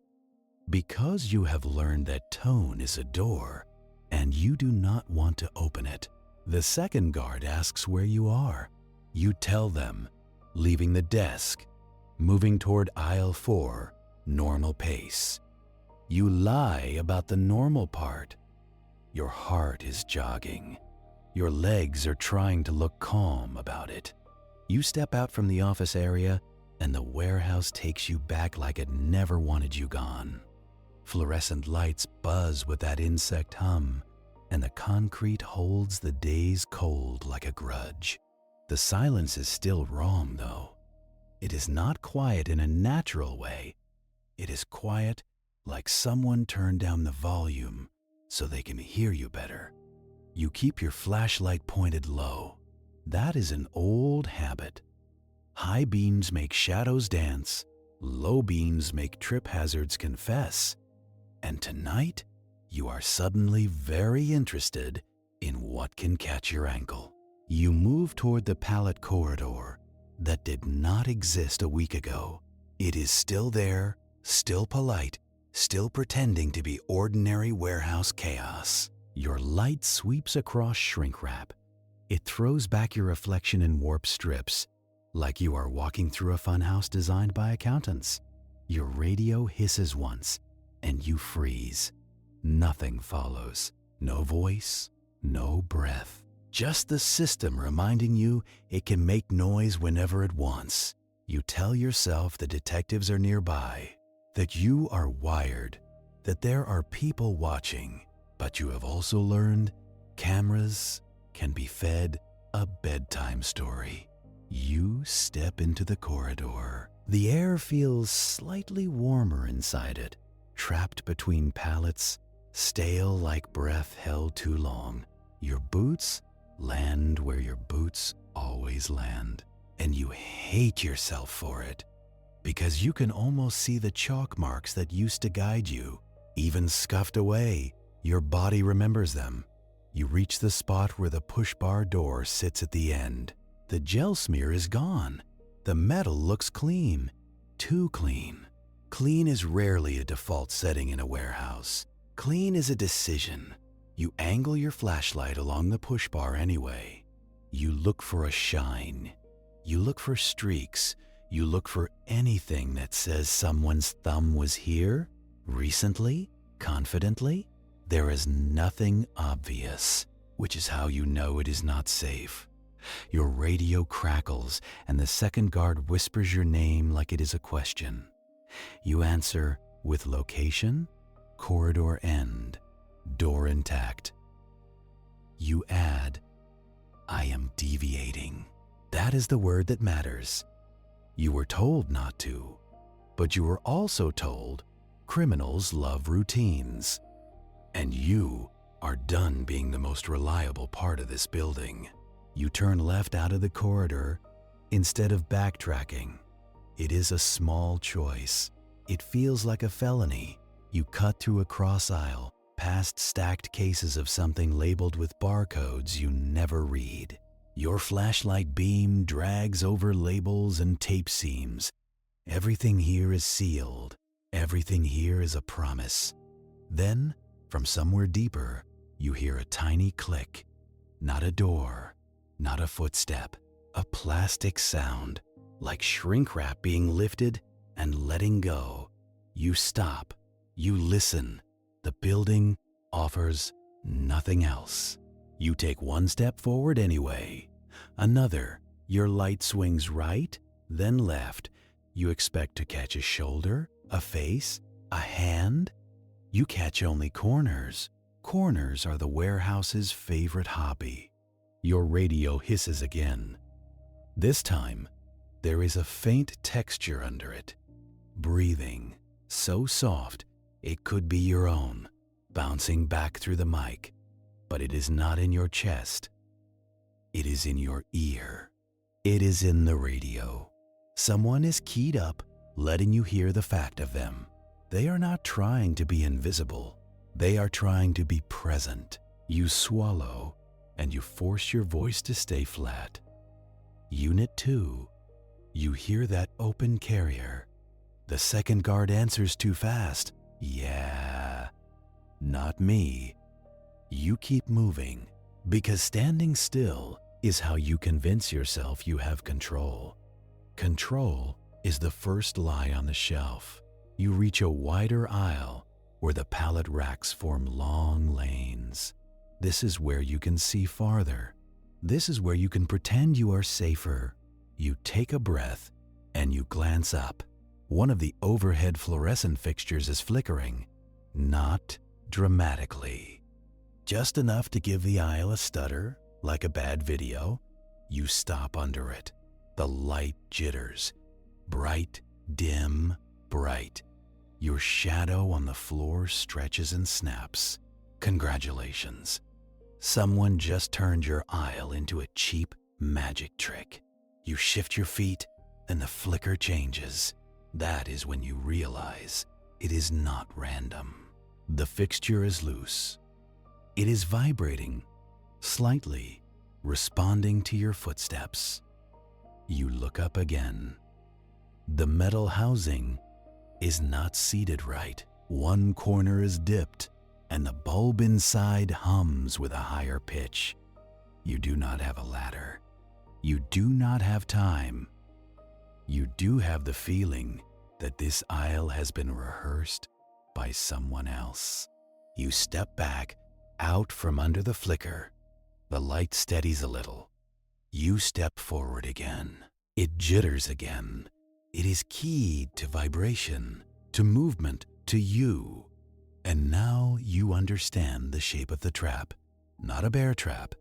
Because you have learned that tone is a door, and you do not want to open it, the second guard asks where you are. You tell them, leaving the desk, moving toward aisle 4, normal pace. You lie about the normal part. Your heart is jogging. Your legs are trying to look calm about it. You step out from the office area, and the warehouse takes you back like it never wanted you gone. Fluorescent lights buzz with that insect hum, and the concrete holds the days cold like a grudge. The silence is still wrong, though. It is not quiet in a natural way. It is quiet like someone turned down the volume so they can hear you better. You keep your flashlight pointed low. That is an old habit. High beams make shadows dance. Low beams make trip hazards confess. And tonight, you are suddenly very interested in what can catch your ankle. You move toward the pallet corridor that did not exist a week ago. It is still there, still polite, still pretending to be ordinary warehouse chaos. Your light sweeps across shrink wrap. It throws back your reflection in warped strips, like you are walking through a funhouse designed by accountants. Your radio hisses once, and you freeze. Nothing follows. No voice, no breath. Just the system reminding you it can make noise whenever it wants. You tell yourself the detectives are nearby, that you are wired, that there are people watching, but you have also learned cameras can be fed a bedtime story. You step into the corridor. The air feels slightly warmer inside it, trapped between pallets, stale like breath held too long. Your boots land where your boots always land, and you hate yourself for it, because you can almost see the chalk marks that used to guide you. Even scuffed away, your body remembers them. You reach the spot where the push bar door sits at the end. The gel smear is gone. The metal looks clean. Too clean. Clean is rarely a default setting in a warehouse. Clean is a decision. You angle your flashlight along the push bar anyway. You look for a shine. You look for streaks. You look for anything that says someone's thumb was here, recently, confidently. There is nothing obvious, which is how you know it is not safe. Your radio crackles and the second guard whispers your name like it is a question. You answer with location, corridor end, door intact. You add, I am deviating. That is the word that matters. You were told not to, but you were also told criminals love routines. And you are done being the most reliable part of this building. You turn left out of the corridor instead of backtracking. It is a small choice. It feels like a felony. You cut through a cross aisle, past stacked cases of something labeled with barcodes you never read. Your flashlight beam drags over labels and tape seams. Everything here is sealed. Everything here is a promise. Then, from somewhere deeper, you hear a tiny click. Not a door, not a footstep, a plastic sound, like shrink wrap being lifted and letting go. You stop. You listen. The building offers nothing else. You take one step forward anyway. Another. Your light swings right, then left. You expect to catch a shoulder, a face, a hand. You catch only corners. Corners are the warehouse's favorite hobby. Your radio hisses again. This time, there is a faint texture under it. Breathing, so soft it could be your own, bouncing back through the mic. But it is not in your chest. It is in your ear. It is in the radio. Someone is keyed up, letting you hear the fact of them. They are not trying to be invisible. They are trying to be present. You swallow, and you force your voice to stay flat. Unit 2. You hear that open carrier. The second guard answers too fast. Yeah, not me. You keep moving, because standing still is how you convince yourself you have control. Control is the first lie on the shelf. You reach a wider aisle where the pallet racks form long lanes. This is where you can see farther. This is where you can pretend you are safer. You take a breath and you glance up. One of the overhead fluorescent fixtures is flickering, not dramatically. Just enough to give the aisle a stutter, like a bad video. You stop under it. The light jitters. Bright, dim, bright. Your shadow on the floor stretches and snaps. Congratulations. Someone just turned your aisle into a cheap magic trick. You shift your feet, and the flicker changes. That is when you realize it is not random. The fixture is loose. It is vibrating, slightly, responding to your footsteps. You look up again. The metal housing is not seated right. One corner is dipped, and the bulb inside hums with a higher pitch. You do not have a ladder. You do not have time. You do have the feeling that this aisle has been rehearsed by someone else. You step back, out from under the flicker. The light steadies a little. You step forward again. It jitters again. It is keyed to vibration, to movement, to you. And now you understand the shape of the trap. Not a bear trap,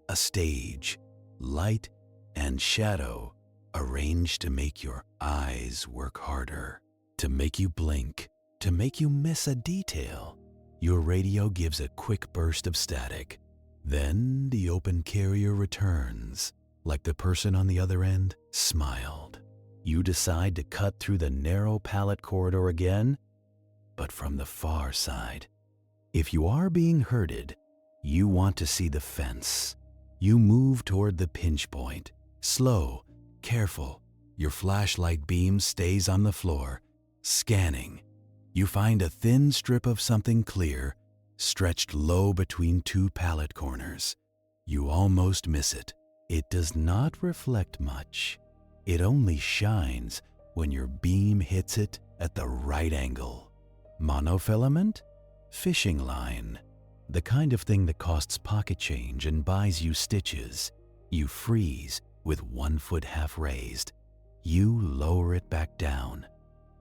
a stage, light and shadow arranged to make your eyes work harder, to make you blink, to make you miss a detail. Your radio gives a quick burst of static. Then the open carrier returns, like the person on the other end smiled. You decide to cut through the narrow pallet corridor again, but from the far side. If you are being herded, you want to see the fence. You move toward the pinch point, slow, careful. Your flashlight beam stays on the floor, scanning. You find a thin strip of something clear, stretched low between two pallet corners. You almost miss it. It does not reflect much. It only shines when your beam hits it at the right angle. Monofilament? Fishing line. The kind of thing that costs pocket change and buys you stitches. You freeze with 1 foot half raised. You lower it back down.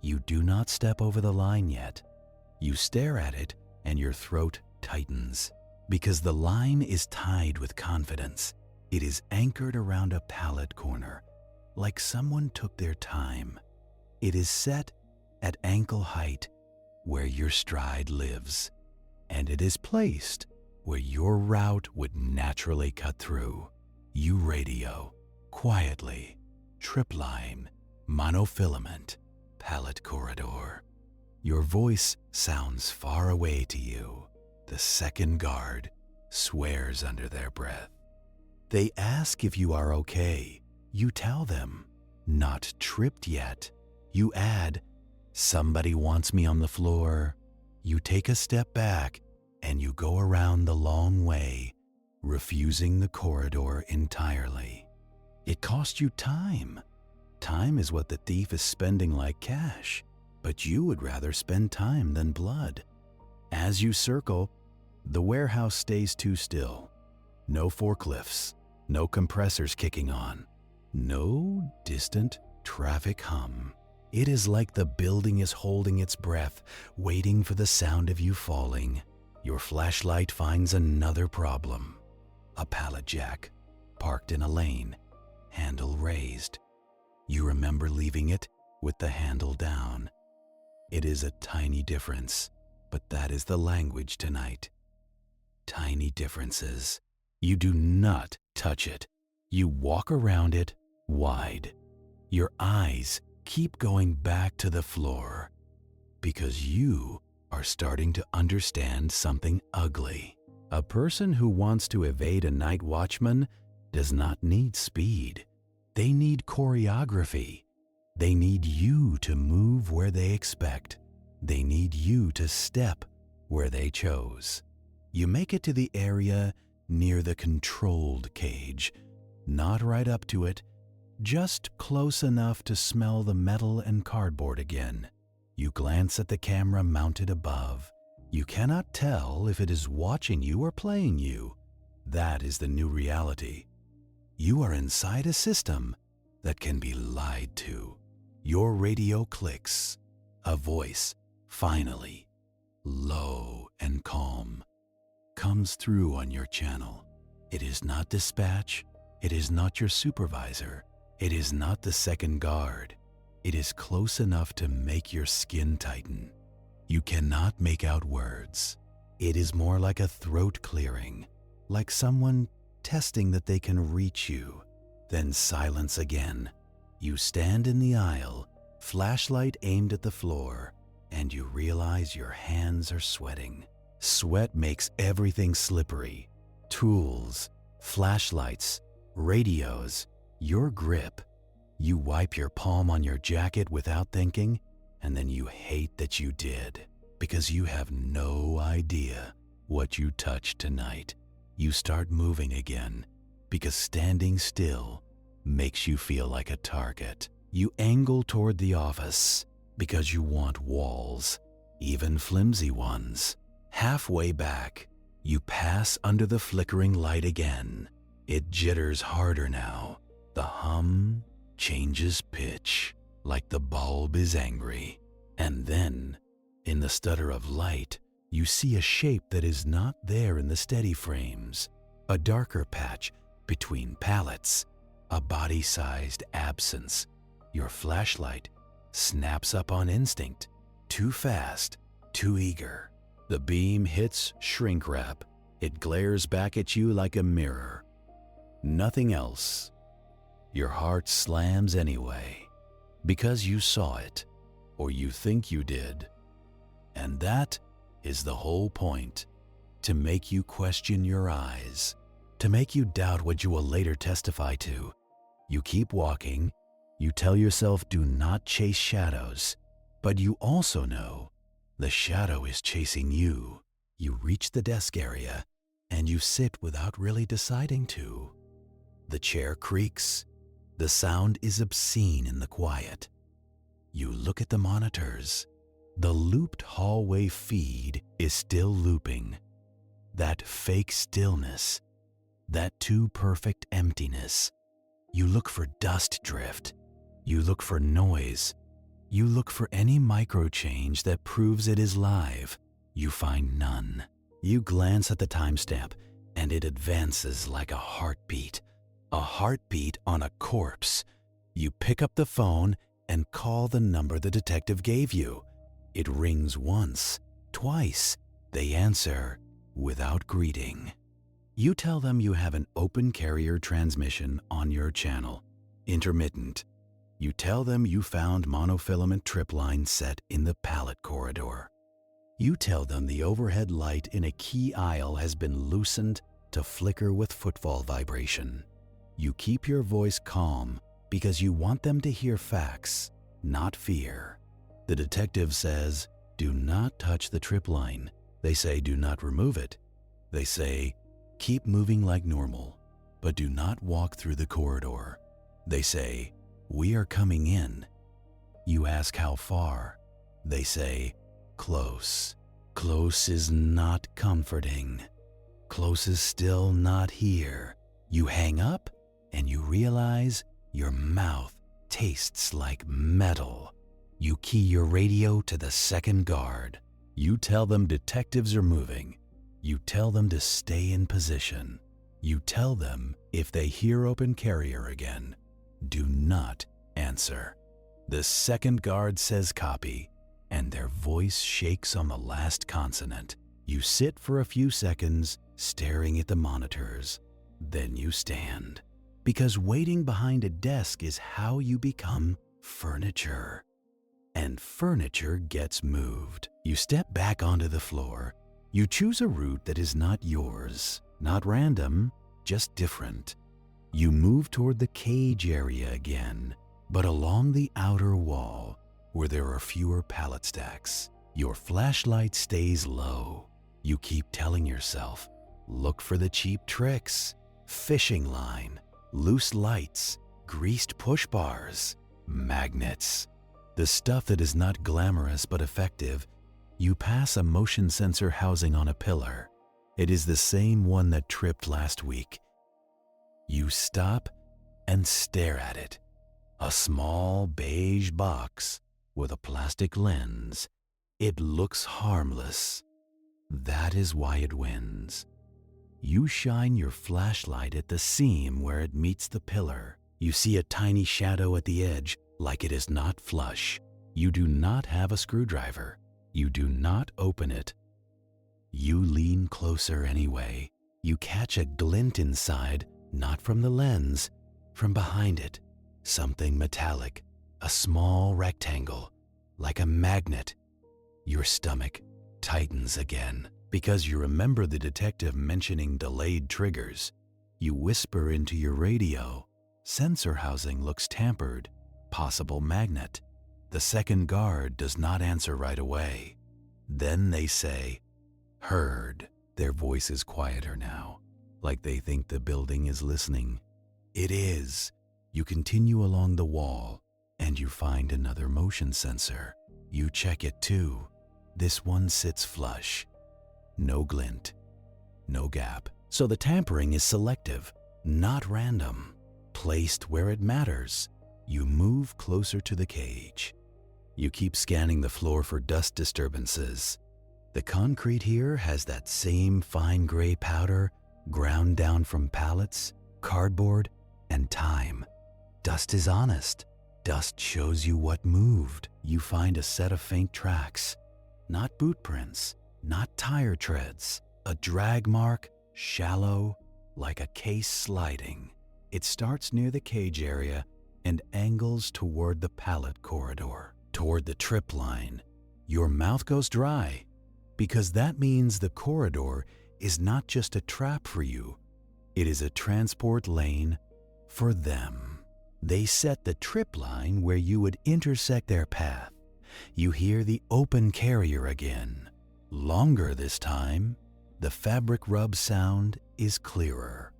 You do not step over the line yet. You stare at it and your throat tightens because the line is tied with confidence. It is anchored around a pallet corner, like someone took their time. It is set at ankle height where your stride lives, and it is placed where your route would naturally cut through. You radio, quietly, trip line, monofilament, pallet corridor. Your voice sounds far away to you. The second guard swears under their breath. They ask if you are okay. You tell them, not tripped yet. You add, somebody wants me on the floor. You take a step back and you go around the long way, refusing the corridor entirely. It cost you time. Time is what the thief is spending like cash, but you would rather spend time than blood. As you circle, the warehouse stays too still. No forklifts, no compressors kicking on, no distant traffic hum. It is like the building is holding its breath, waiting for the sound of you falling. Your flashlight finds another problem. A pallet jack, parked in a lane, handle raised. You remember leaving it with the handle down. It is a tiny difference, but that is the language tonight. Tiny differences. You do not touch it. You walk around it wide. Your eyes keep going back to the floor because you are starting to understand something ugly. A person who wants to evade a night watchman does not need speed. They need choreography. They need you to move where they expect. They need you to step where they chose. You make it to the area near the controlled cage, not right up to it, just close enough to smell the metal and cardboard again. You glance at the camera mounted above. You cannot tell if it is watching you or playing you. That is the new reality. You are inside a system that can be lied to. Your radio clicks. A voice, finally, low and calm, comes through on your channel. It is not dispatch It is not your supervisor. It is not the second guard. It is close enough to make your skin tighten. You cannot make out words. It is more like a throat clearing, like someone testing that they can reach you. Then silence again. You stand in the aisle, flashlight aimed at the floor, and you realize your hands are sweating. Sweat makes everything slippery. Tools, flashlights, radios, your grip. You wipe your palm on your jacket without thinking, and then you hate that you did, because you have no idea what you touched tonight. You start moving again, because standing still makes you feel like a target. You angle toward the office, because you want walls, even flimsy ones. Halfway back, you pass under the flickering light again. It jitters harder now. The hum changes pitch, like the bulb is angry. And then, in the stutter of light, you see a shape that is not there in the steady frames. A darker patch between pallets, a body-sized absence. Your flashlight snaps up on instinct, too fast, too eager. The beam hits shrink wrap. It glares back at you like a mirror. Nothing else. Your heart slams anyway, because you saw it, or you think you did. And that is the whole point, to make you question your eyes, to make you doubt what you will later testify to. You keep walking. You tell yourself do not chase shadows, but you also know the shadow is chasing you. You reach the desk area, and you sit without really deciding to. The chair creaks. The sound is obscene in the quiet. You look at the monitors. The looped hallway feed is still looping. That fake stillness, that too perfect emptiness. You look for dust drift. You look for noise. You look for any micro change that proves it is live. You find none. You glance at the timestamp, and it advances like a heartbeat on a corpse. You pick up the phone and call the number the detective gave you. It rings once, twice. They answer without greeting. You tell them you have an open carrier transmission on your channel, intermittent. You tell them you found monofilament tripline set in the pallet corridor. You tell them the overhead light in a key aisle has been loosened to flicker with footfall vibration. You keep your voice calm because you want them to hear facts, not fear. The detective says, do not touch the tripline. They say, do not remove it. They say, keep moving like normal, but do not walk through the corridor. They say, we are coming in. You ask how far. They say, close. Close is not comforting. Close is still not here. You hang up and you realize your mouth tastes like metal. You key your radio to the second guard. You tell them detectives are moving. You tell them to stay in position. You tell them if they hear open carrier again, do not answer. The second guard says copy, and their voice shakes on the last consonant. You sit for a few seconds, staring at the monitors. Then you stand, because waiting behind a desk is how you become furniture. And furniture gets moved. You step back onto the floor. You choose a route that is not yours, not random, just different. You move toward the cage area again, but along the outer wall, where there are fewer pallet stacks. Your flashlight stays low. You keep telling yourself, look for the cheap tricks, fishing line, loose lights, greased push bars, magnets. The stuff that is not glamorous but effective. You pass a motion sensor housing on a pillar. It is the same one that tripped last week. You stop and stare at it. A small beige box with a plastic lens. It looks harmless. That is why it wins. You shine your flashlight at the seam where it meets the pillar. You see a tiny shadow at the edge, like it is not flush. You do not have a screwdriver. You do not open it. You lean closer anyway. You catch a glint inside, not from the lens, from behind it. Something metallic, a small rectangle, like a magnet. Your stomach tightens again because you remember the detective mentioning delayed triggers. You whisper into your radio. Sensor housing looks tampered. Possible magnet. The second guard does not answer right away. Then they say, "Heard." Their voice is quieter now, like they think the building is listening. It is. You continue along the wall, and you find another motion sensor. You check it too. This one sits flush. No glint. No gap. So the tampering is selective, not random. Placed where it matters. You move closer to the cage. You keep scanning the floor for dust disturbances. The concrete here has that same fine gray powder ground down from pallets, cardboard, and time. Dust is honest. Dust shows you what moved. You find a set of faint tracks. Not boot prints, not tire treads. A drag mark, shallow, like a case sliding. It starts near the cage area and angles toward the pallet corridor, toward the trip line. Your mouth goes dry, because that means the corridor is not just a trap for you. It is a transport lane for them. They set the trip line where you would intersect their path. You hear the open carrier again. Longer this time. The fabric rub sound is clearer.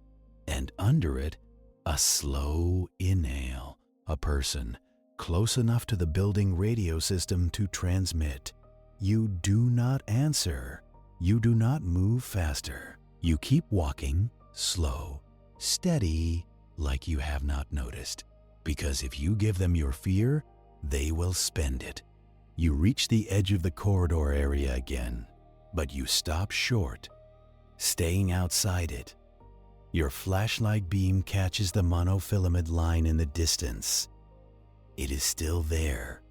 And under it, a slow inhale. A person close enough to the building radio system to transmit. You do not answer. You do not move faster. You keep walking, slow, steady, like you have not noticed. Because if you give them your fear, they will spend it. You reach the edge of the corridor area again, but you stop short, staying outside it. Your flashlight beam catches the monofilament line in the distance. It is still there,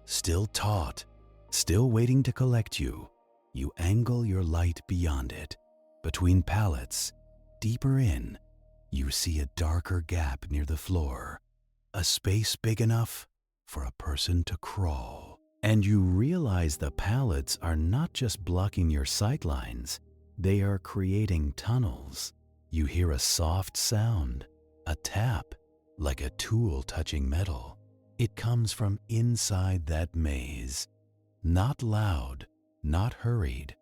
still taut, still waiting to collect you. You angle your light beyond it. Between pallets, deeper in, you see a darker gap near the floor, a space big enough for a person to crawl. And you realize the pallets are not just blocking your sight lines, they are creating tunnels. You hear a soft sound, a tap, like a tool touching metal. It comes from inside that maze. Not loud, not hurried.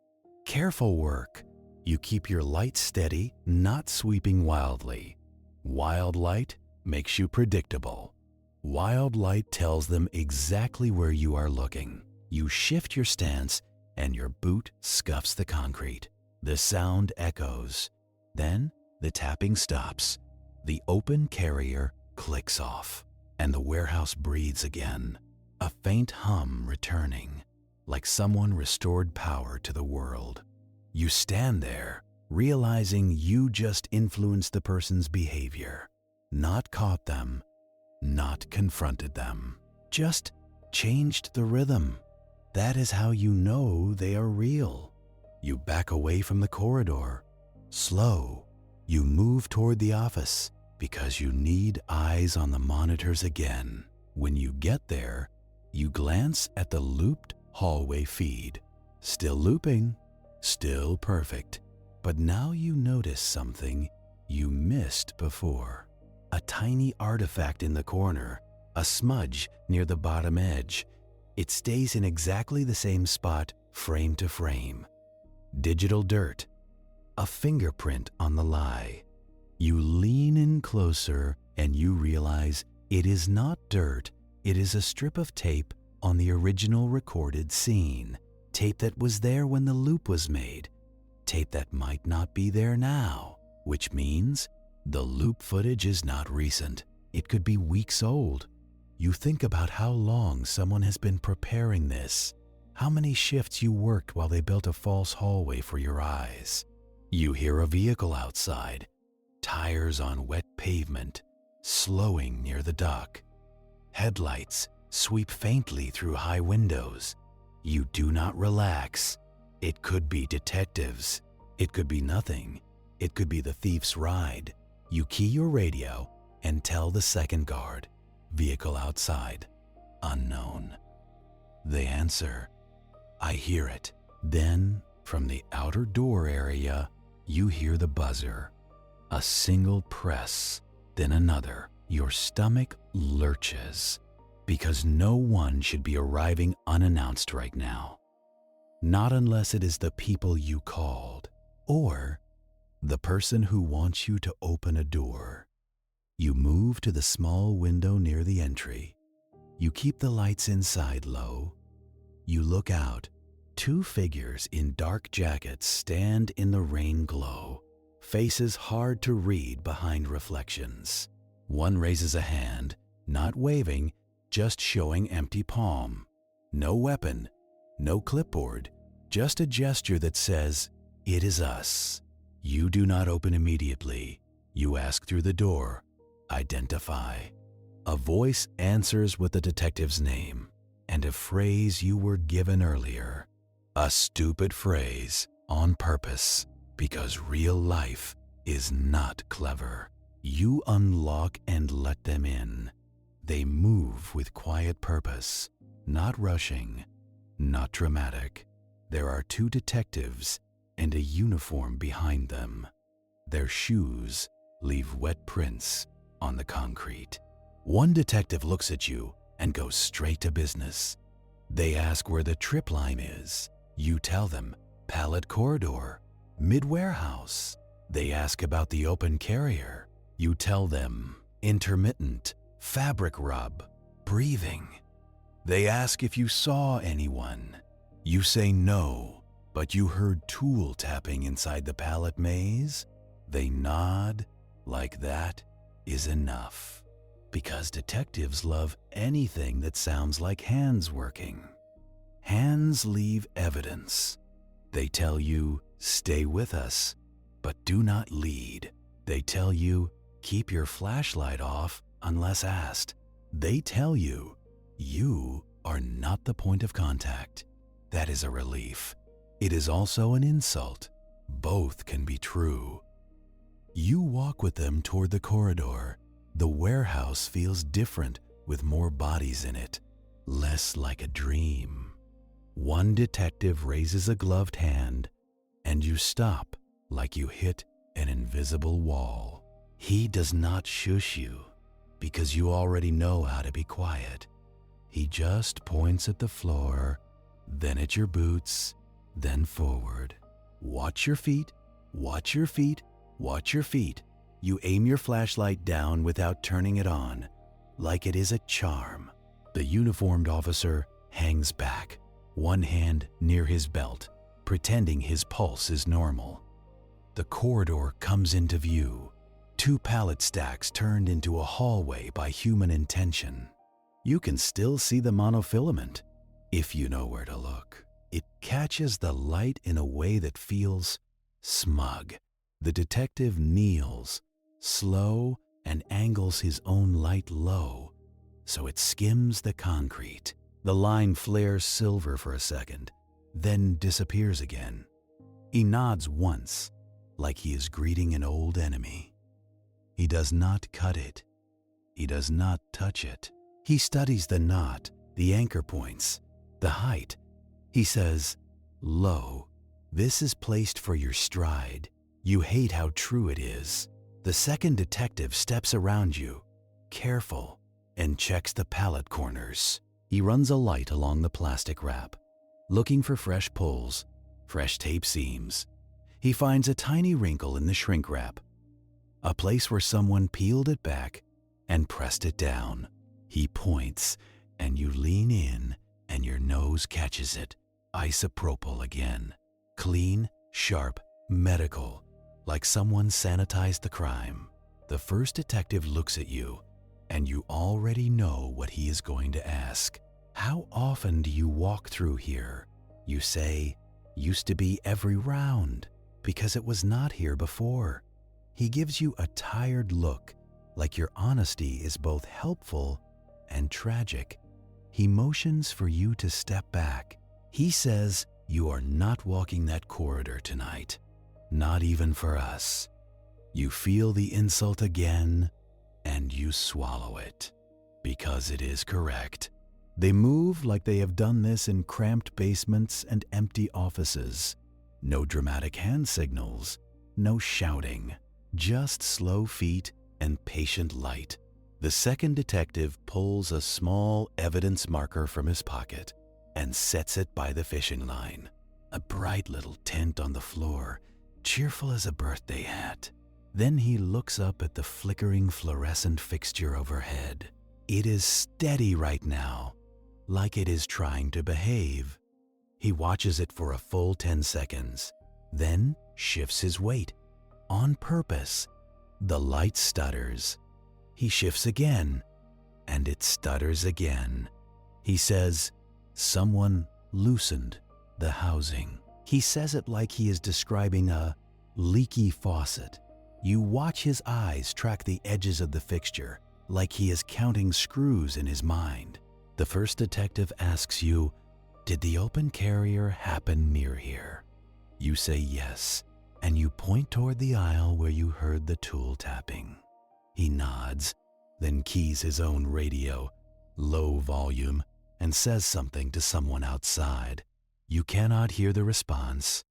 Careful work. You keep your light steady, not sweeping wildly. Wild light makes you predictable. Wild light tells them exactly where you are looking. You shift your stance and your boot scuffs the concrete. The sound echoes. Then the tapping stops. The open carrier clicks off, and the warehouse breathes again. A faint hum returning, like someone restored power to the world. You stand there, realizing you just influenced the person's behavior, not caught them, not confronted them, just changed the rhythm. That is how you know they are real. You back away from the corridor. Slow. You move toward the office because you need eyes on the monitors again. When you get there, you glance at the looped hallway feed. Still looping, still perfect. But now you notice something you missed before. A tiny artifact in the corner, a smudge near the bottom edge. It stays in exactly the same spot, frame to frame. Digital dirt. A fingerprint on the lie. You lean in closer and you realize it is not dirt, it is a strip of tape on the original recorded scene. Tape that was there when the loop was made. Tape that might not be there now, which means the loop footage is not recent. It could be weeks old. You think about how long someone has been preparing this, how many shifts you worked while they built a false hallway for your eyes. You hear a vehicle outside, tires on wet pavement, slowing near the dock. Headlights sweep faintly through high windows. You do not relax. It could be detectives. It could be nothing. It could be the thief's ride. You key your radio and tell the second guard, vehicle outside, unknown. They answer, I hear it. Then, from the outer door area, you hear the buzzer. A single press, then another. Your stomach lurches, because no one should be arriving unannounced right now. Not unless it is the people you called, or the person who wants you to open a door. You move to the small window near the entry. You keep the lights inside low. You look out. 2 figures in dark jackets stand in the rain glow, faces hard to read behind reflections. One raises a hand, not waving, just showing empty palm. No weapon, no clipboard, just a gesture that says, it is us. You do not open immediately. You ask through the door, identify. A voice answers with the detective's name and a phrase you were given earlier. A stupid phrase on purpose, because real life is not clever. You unlock and let them in. They move with quiet purpose, not rushing, not dramatic. There are 2 detectives and a uniform behind them. Their shoes leave wet prints on the concrete. One detective looks at you and goes straight to business. They ask where the trip line is. You tell them, pallet corridor, mid-warehouse. They ask about the open carrier. You tell them, intermittent, fabric rub, breathing. They ask if you saw anyone. You say no, but you heard tool tapping inside the pallet maze. They nod, like that is enough. Because detectives love anything that sounds like hands working. Hands leave evidence. They tell you, stay with us, but do not lead. They tell you, keep your flashlight off unless asked. They tell you, you are not the point of contact. That is a relief. It is also an insult. Both can be true. You walk with them toward the corridor. The warehouse feels different with more bodies in it, less like a dream. One detective raises a gloved hand, and you stop like you hit an invisible wall. He does not shush you, because you already know how to be quiet. He just points at the floor, then at your boots, then forward. Watch your feet, watch your feet, watch your feet. You aim your flashlight down without turning it on, like it is a charm. The uniformed officer hangs back, one hand near his belt, pretending his pulse is normal. The corridor comes into view. 2 pallet stacks turned into a hallway by human intention. You can still see the monofilament, if you know where to look. It catches the light in a way that feels smug. The detective kneels, slow, and angles his own light low, so it skims the concrete. The line flares silver for a second, then disappears again. He nods once, like he is greeting an old enemy. He does not cut it. He does not touch it. He studies the knot, the anchor points, the height. He says, "Lo, this is placed for your stride." You hate how true it is. The second detective steps around you, careful, and checks the pallet corners. He runs a light along the plastic wrap, looking for fresh pulls, fresh tape seams. He finds a tiny wrinkle in the shrink wrap, a place where someone peeled it back and pressed it down. He points, and you lean in, and your nose catches it. Isopropyl again. Clean, sharp, medical, like someone sanitized the crime. The first detective looks at you, and you already know what he is going to ask. How often do you walk through here? You say, used to be every round. because it was not here before. He gives you a tired look, like your honesty is both helpful and tragic. He motions for you to step back. He says, "You are not walking that corridor tonight, not even for us." You feel the insult again, and you swallow it, because it is correct. They move like they have done this in cramped basements and empty offices. No dramatic hand signals, no shouting, just slow feet and patient light. The second detective pulls a small evidence marker from his pocket and sets it by the fishing line. A bright little tent on the floor, cheerful as a birthday hat. Then he looks up at the flickering fluorescent fixture overhead. It is steady right now, like it is trying to behave. He watches it for a full 10 seconds, then shifts his weight. On purpose. The light stutters. He shifts again, and it stutters again. He says, "Someone loosened the housing." He says it like he is describing a leaky faucet. You watch his eyes track the edges of the fixture, like he is counting screws in his mind. The first detective asks you, "Did the open carrier happen near here?" You say yes, and you point toward the aisle where you heard the tool tapping. He nods, then keys his own radio, low volume, and says something to someone outside. You cannot hear the response,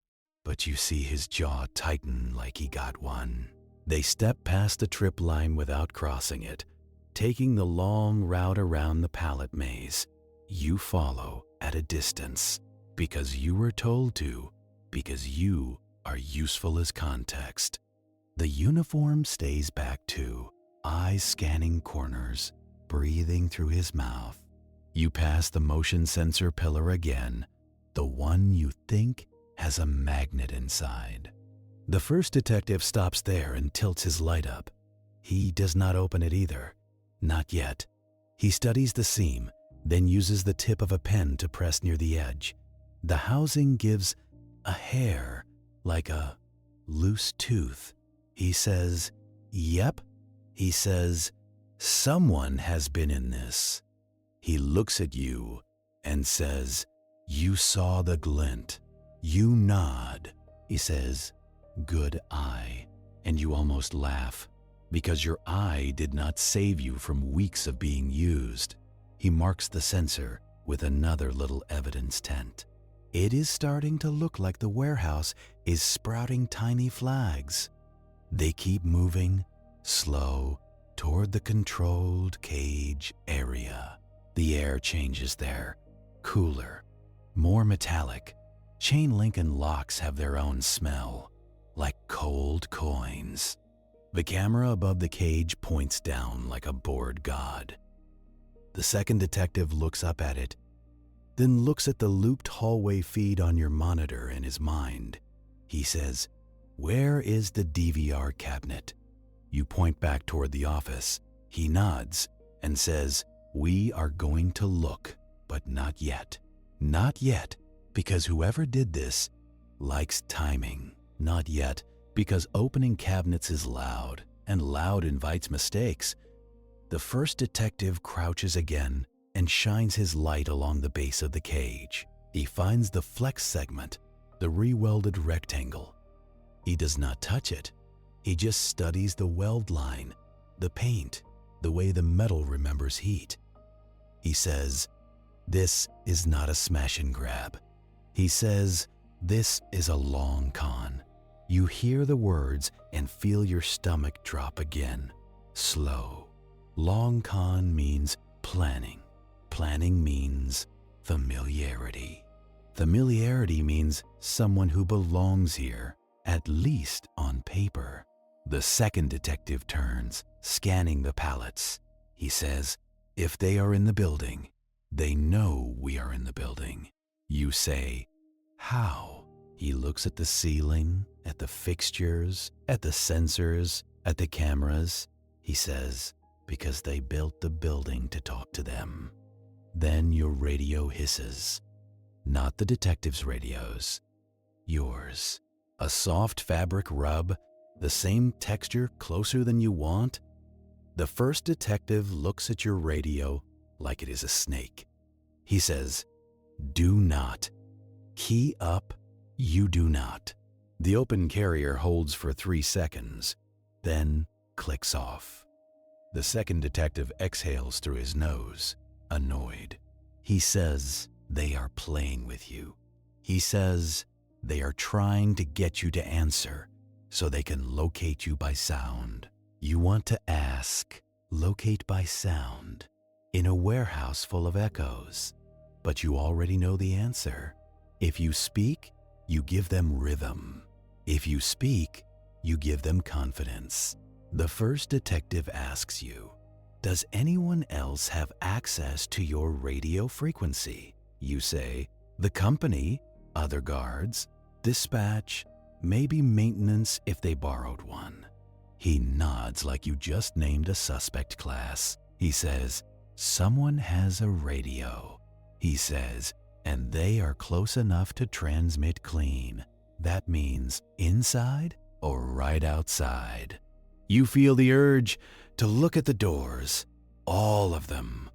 but you see his jaw tighten like he got one. They step past the trip line without crossing it, taking the long route around the pallet maze. You follow at a distance, because you were told to, because you are useful as context. The uniform stays back too, eyes scanning corners, breathing through his mouth. You pass the motion sensor pillar again, the one you think has a magnet inside. The first detective stops there and tilts his light up. He does not open it either. Not yet. He studies the seam, then uses the tip of a pen to press near the edge. The housing gives a hair, like a loose tooth. He says, "Yep." He says, "Someone has been in this." He looks at you and says, "You saw the glint." You nod. He says, "Good eye." And you almost laugh, because your eye did not save you from weeks of being used. He marks the sensor with another little evidence tent. It is starting to look like the warehouse is sprouting tiny flags. They keep moving, slow, toward the controlled cage area. The air changes there, cooler, more metallic. Chain link and locks have their own smell, like cold coins. The camera above the cage points down like a bored god. The second detective looks up at it, then looks at the looped hallway feed on your monitor in his mind. He says, "Where is the DVR cabinet?" You point back toward the office. He nods and says, "We are going to look, but not yet." Not yet, because whoever did this likes timing. Not yet, because opening cabinets is loud, and loud invites mistakes. The first detective crouches again and shines his light along the base of the cage. He finds the flex segment, the re-welded rectangle. He does not touch it. He just studies the weld line, the paint, the way the metal remembers heat. He says, "This is not a smash and grab." He says, "This is a long con." You hear the words and feel your stomach drop again. Slow. Long con means planning. Planning means familiarity. Familiarity means someone who belongs here, at least on paper. The second detective turns, scanning the pallets. He says, "If they are in the building, they know we are in the building." You say, "How?" He looks at the ceiling, at the fixtures, at the sensors, at the cameras. He says, "Because they built the building to talk to them." Then your radio hisses. Not the detective's radios. Yours. A soft fabric rub? The same texture closer than you want? The first detective looks at your radio like it is a snake. He says, "Do not. Key up, you do not." The open carrier holds for 3 seconds, then clicks off. The second detective exhales through his nose, annoyed. He says, "They are playing with you." He says, "They are trying to get you to answer so they can locate you by sound." You want to ask, "Locate by sound," in a warehouse full of echoes, but you already know the answer. If you speak, you give them rhythm. If you speak, you give them confidence. The first detective asks you, "Does anyone else have access to your radio frequency?" You say, "The company, other guards, dispatch, maybe maintenance if they borrowed one." He nods like you just named a suspect class. He says, "Someone has a radio." He says, "And they are close enough to transmit clean." That means inside or right outside. You feel the urge to look at the doors, all of them,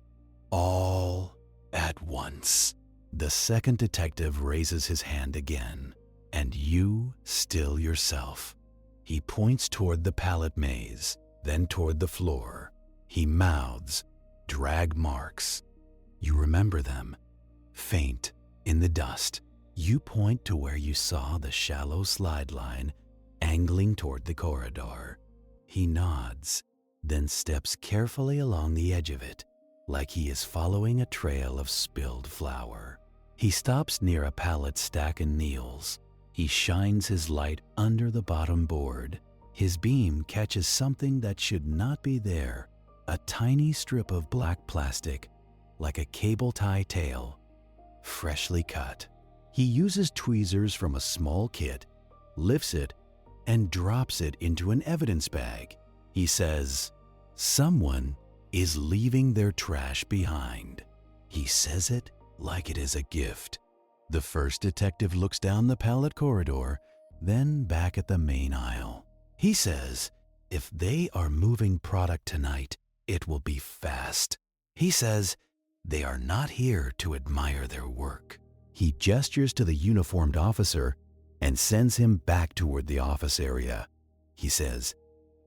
all at once. The second detective raises his hand again, and you still yourself. He points toward the pallet maze, then toward the floor. He mouths, "Drag marks." You remember them, faint in the dust. You point to where you saw the shallow slide line angling toward the corridor. He nods, then steps carefully along the edge of it, like he is following a trail of spilled flour. He stops near a pallet stack and kneels. He shines his light under the bottom board. His beam catches something that should not be there, a tiny strip of black plastic, like a cable tie tail, freshly cut. He uses tweezers from a small kit, lifts it, and drops it into an evidence bag. He says, "Someone is leaving their trash behind." He says it like it is a gift. The first detective looks down the pallet corridor, then back at the main aisle. He says, "If they are moving product tonight, it will be fast." He says, "They are not here to admire their work." He gestures to the uniformed officer and sends him back toward the office area. He says,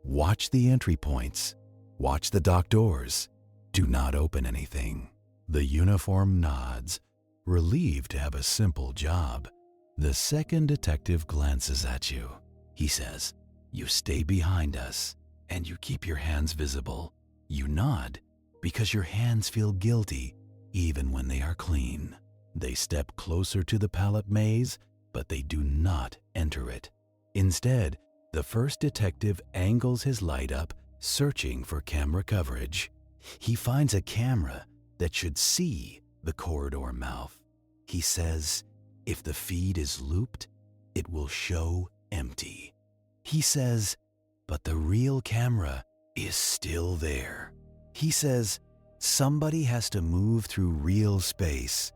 "Watch the entry points. Watch the dock doors. Do not open anything." The uniform nods, relieved to have a simple job. The second detective glances at you. He says, "You stay behind us, and you keep your hands visible." You nod, because your hands feel guilty, even when they are clean. They step closer to the pallet maze, but they do not enter it. Instead, the first detective angles his light up, searching for camera coverage. He finds a camera that should see the corridor mouth. He says, "If the feed is looped, it will show empty." He says, "But the real camera is still there." He says, "Somebody has to move through real space,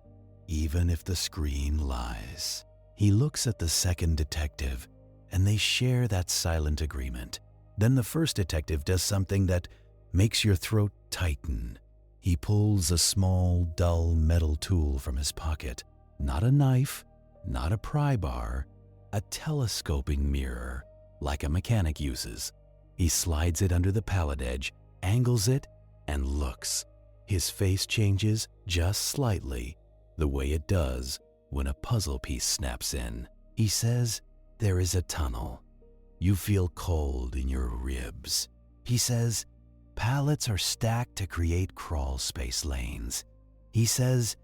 even if the screen lies." He looks at the second detective, and they share that silent agreement. Then the first detective does something that makes your throat tighten. He pulls a small, dull metal tool from his pocket. Not a knife, not a pry bar, a telescoping mirror, like a mechanic uses. He slides it under the pallet edge, angles it, and looks. His face changes just slightly, the way it does when a puzzle piece snaps in. He says, "There is a tunnel. You feel cold in your ribs." He says, "Pallets are stacked to create crawl space lanes." He says,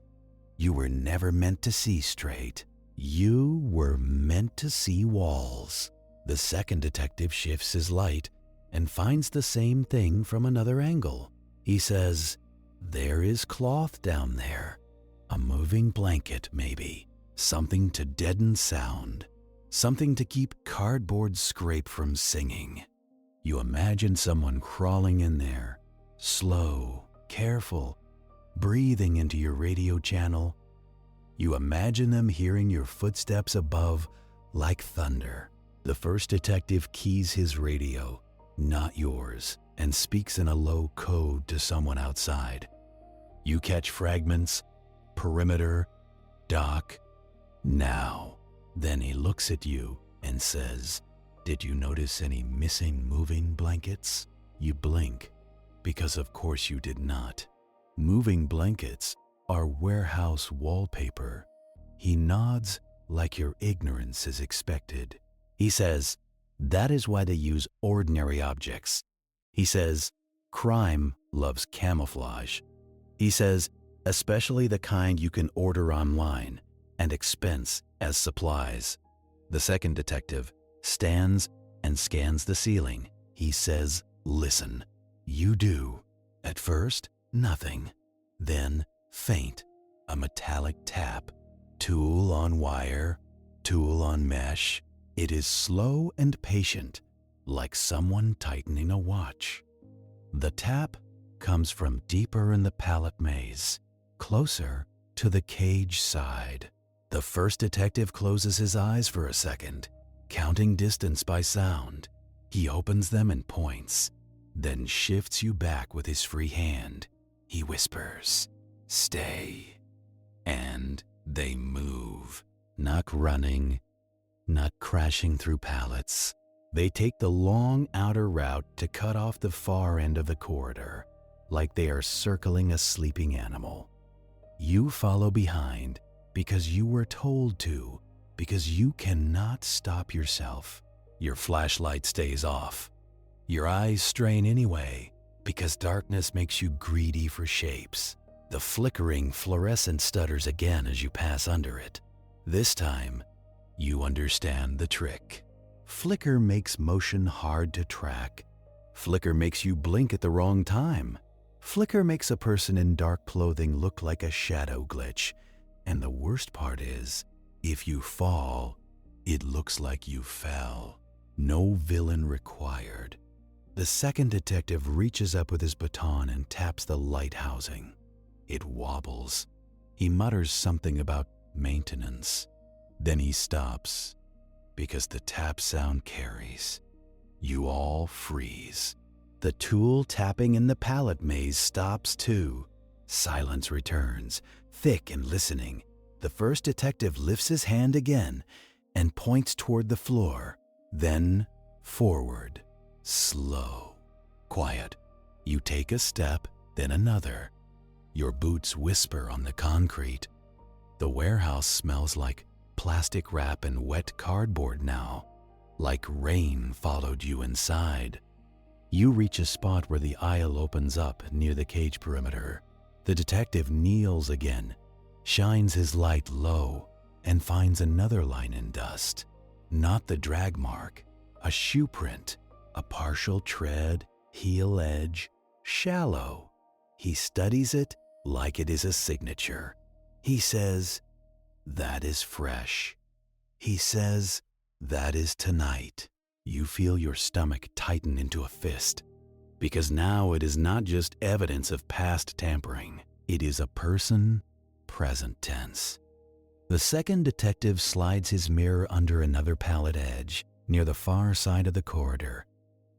"You were never meant to see straight. You were meant to see walls." The second detective shifts his light and finds the same thing from another angle. He says, "There is cloth down there. A moving blanket, maybe. Something to deaden sound. Something to keep cardboard scrape from singing." You imagine someone crawling in there, slow, careful, breathing into your radio channel. You imagine them hearing your footsteps above, like thunder. The first detective keys his radio, not yours, and speaks in a low code to someone outside. You catch fragments, perimeter, dock, now. Then he looks at you and says, "Did you notice any missing moving blankets?" You blink, because of course you did not. Moving blankets are warehouse wallpaper. He nods like your ignorance is expected. He says, "That is why they use ordinary objects." He says, "Crime loves camouflage." He says, "Especially the kind you can order online and expense as supplies." The second detective stands and scans the ceiling. He says, "Listen." You do. At first, nothing. Then, faint, a metallic tap. Tool on wire, tool on mesh. It is slow and patient, like someone tightening a watch. The tap comes from deeper in the pallet maze, closer to the cage side. The first detective closes his eyes for a second, counting distance by sound. He opens them and points, then shifts you back with his free hand. He whispers, "Stay." And they move, not running, not crashing through pallets. They take the long outer route to cut off the far end of the corridor, like they are circling a sleeping animal. You follow behind because you were told to, because you cannot stop yourself. Your flashlight stays off. Your eyes strain anyway, because darkness makes you greedy for shapes. The flickering fluorescent stutters again as you pass under it. This time, you understand the trick. Flicker makes motion hard to track. Flicker makes you blink at the wrong time. Flicker makes a person in dark clothing look like a shadow glitch. And the worst part is, if you fall, it looks like you fell. No villain required. The second detective reaches up with his baton and taps the light housing. It wobbles. He mutters something about maintenance. Then he stops, because the tap sound carries. You all freeze. The tool tapping in the pallet maze stops too. Silence returns, thick and listening. The first detective lifts his hand again and points toward the floor, then forward. Slow. Quiet. You take a step, then another. Your boots whisper on the concrete. The warehouse smells like plastic wrap and wet cardboard now, like rain followed you inside. You reach a spot where the aisle opens up near the cage perimeter. The detective kneels again, shines his light low, and finds another line in dust. Not the drag mark, a shoe print. A partial tread, heel edge, shallow. He studies it like it is a signature. He says, "That is fresh." He says, "That is tonight." You feel your stomach tighten into a fist, because now it is not just evidence of past tampering. It is a person, present tense. The second detective slides his mirror under another pallet edge near the far side of the corridor.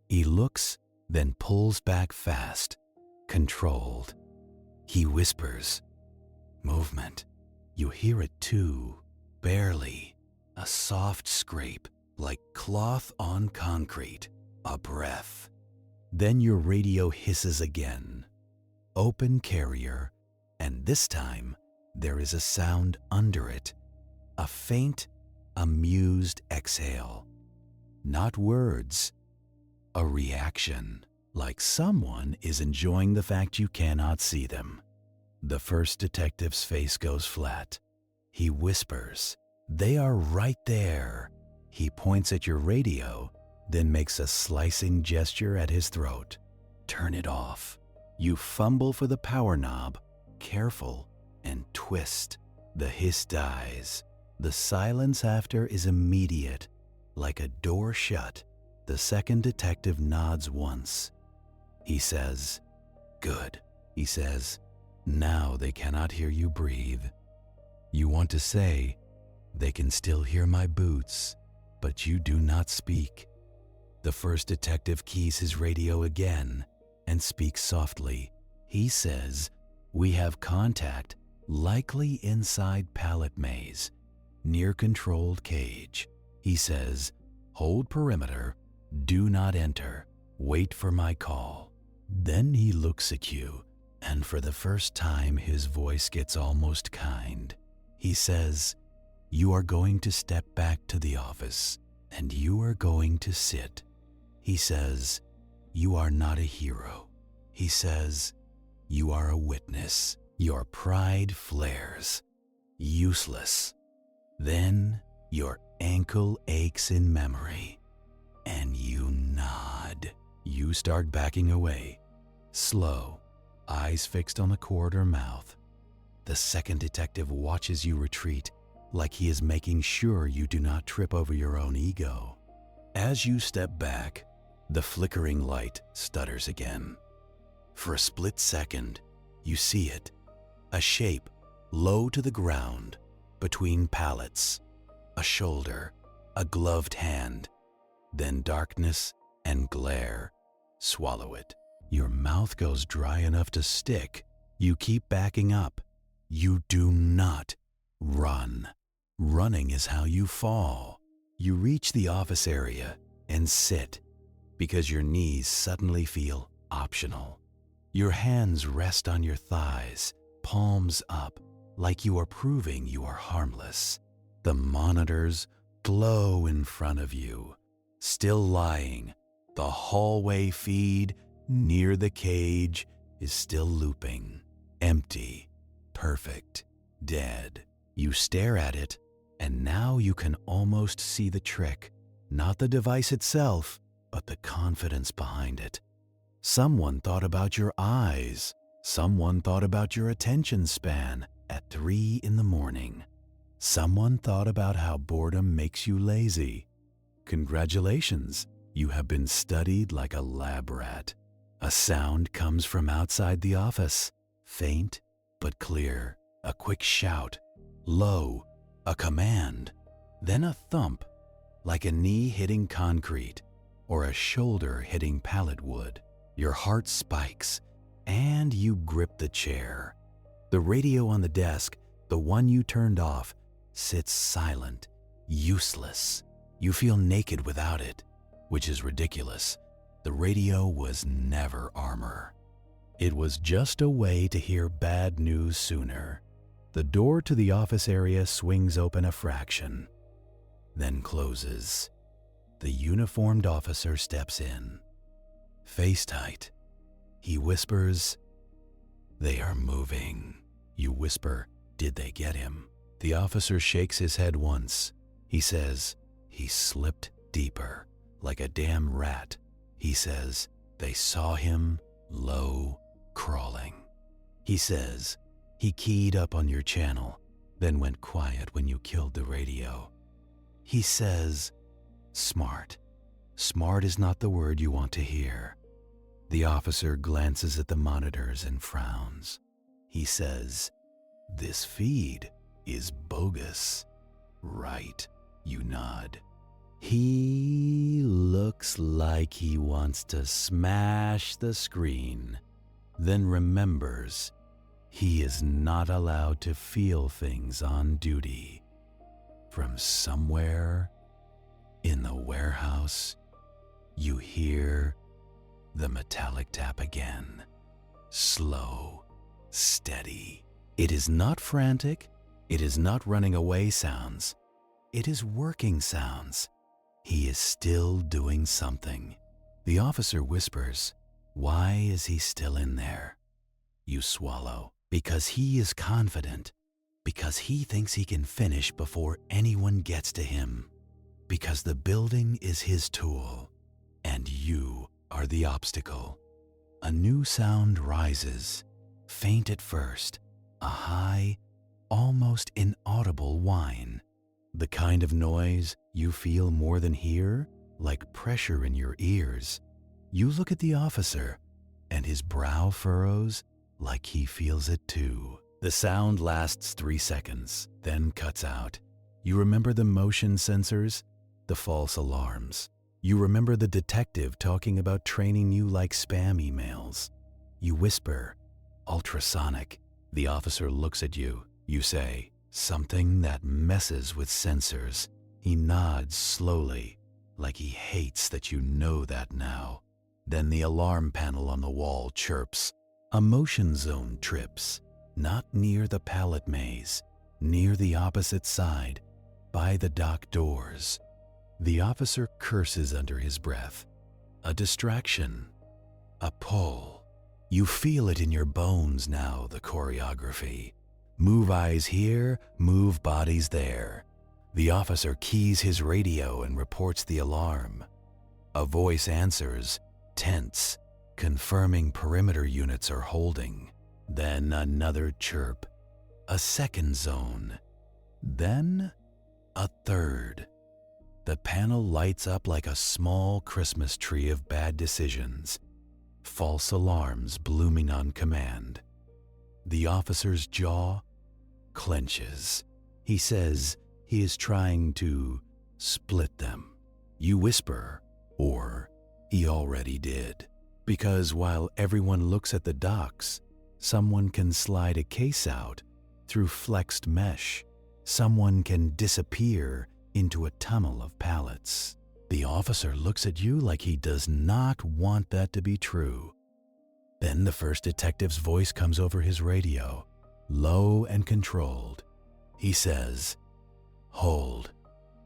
He looks, then pulls back fast, controlled. He whispers, "Movement." You hear it too, barely. A soft scrape, like cloth on concrete, a breath. Then your radio hisses again. Open carrier, and this time there is a sound under it. A faint, amused exhale. Not words. A reaction, like someone is enjoying the fact you cannot see them. The first detective's face goes flat. He whispers, "They are right there." He points at your radio, then makes a slicing gesture at his throat. Turn it off. You fumble for the power knob, careful, and twist. The hiss dies. The silence after is immediate, like a door shut. The second detective nods once. He says, "Good." He says, "Now they cannot hear you breathe." You want to say, "They can still hear my boots." but you do not speak. The first detective keys his radio again and speaks softly. He says, "We have contact, likely inside pallet maze, near controlled cage." He says, "Hold perimeter, do not enter, wait for my call." Then he looks at you, and for the first time his voice gets almost kind. He says, "You are going to step back to the office, and you are going to sit." He says, "You are not a hero." He says, "You are a witness." Your pride flares. Useless. Then your ankle aches in memory, and you nod. You start backing away, slow, eyes fixed on the corridor mouth. The second detective watches you retreat, like he is making sure you do not trip over your own ego. As you step back, the flickering light stutters again. For a split second, you see it, a shape low to the ground, between pallets, a shoulder, a gloved hand, then darkness and glare. Swallow it. Your mouth goes dry enough to stick. You keep backing up. You do not run. Running is how you fall. You reach the office area and sit because your knees suddenly feel optional. Your hands rest on your thighs, palms up, like you are proving you are harmless. The monitors glow in front of you. Still lying, the hallway feed near the cage is still looping. Empty, perfect, dead. You stare at it, and now you can almost see the trick. Not the device itself, but the confidence behind it. Someone thought about your eyes. Someone thought about your attention span at 3 in the morning. Someone thought about how boredom makes you lazy. Congratulations, you have been studied like a lab rat. A sound comes from outside the office, faint but clear. A quick shout, low, a command, then a thump, like a knee hitting concrete or a shoulder hitting pallet wood. Your heart spikes, and you grip the chair. The radio on the desk, the one you turned off, sits silent, useless. You feel naked without it, which is ridiculous. The radio was never armor. It was just a way to hear bad news sooner. The door to the office area swings open a fraction, then closes. The uniformed officer steps in. Face tight. He whispers, "They are moving." You whisper, "Did they get him?" The officer shakes his head once. He says, "He slipped deeper, like a damn rat." He says, "They saw him low, crawling." He says, "He keyed up on your channel, then went quiet when you killed the radio." He says, "Smart." Smart is not the word you want to hear. The officer glances at the monitors and frowns. He says, "This feed is bogus." "Right," you nod. He looks like he wants to smash the screen, then remembers he is not allowed to feel things on duty. From somewhere in the warehouse, you hear the metallic tap again. Slow, steady. It is not frantic. It is not running away sounds. It is working sounds. He is still doing something. The officer whispers, "Why is he still in there?" You swallow. Because he is confident. Because he thinks he can finish before anyone gets to him. Because the building is his tool, and you are the obstacle. A new sound rises, faint at first, a high, almost inaudible whine. The kind of noise you feel more than hear, like pressure in your ears. You look at the officer, and his brow furrows like he feels it too. The sound lasts 3 seconds, then cuts out. You remember the motion sensors? the false alarms. You remember the detective talking about training you like spam emails. You whisper, ultrasonic. The officer looks at you. You say, something that messes with sensors. He nods slowly, like he hates that you know that now. Then the alarm panel on the wall chirps. A motion zone trips, not near the pallet maze, near the opposite side, by the dock doors. The officer curses under his breath. A distraction. A pull. You feel it in your bones now, the choreography. Move eyes here, move bodies there. The officer keys his radio and reports the alarm. A voice answers, tense, confirming perimeter units are holding. Then another chirp. A second zone. Then a third. The panel lights up like a small Christmas tree of bad decisions. False alarms blooming on command. The officer's jaw clenches. He says he is trying to split them. You whisper, or he already did. Because while everyone looks at the docks, someone can slide a case out through flexed mesh. Someone can disappear into a tunnel of pallets. The officer looks at you like he does not want that to be true. Then the first detective's voice comes over his radio, low and controlled. He says, hold.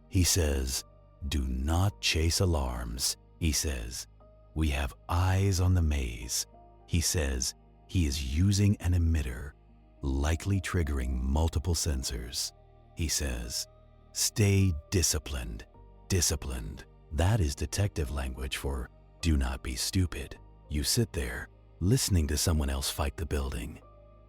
He says, do not chase alarms. He says, we have eyes on the maze. He says he is using an emitter, likely triggering multiple sensors. He says, stay disciplined. Disciplined. That is detective language for do not be stupid. You sit there, listening to someone else fight the building.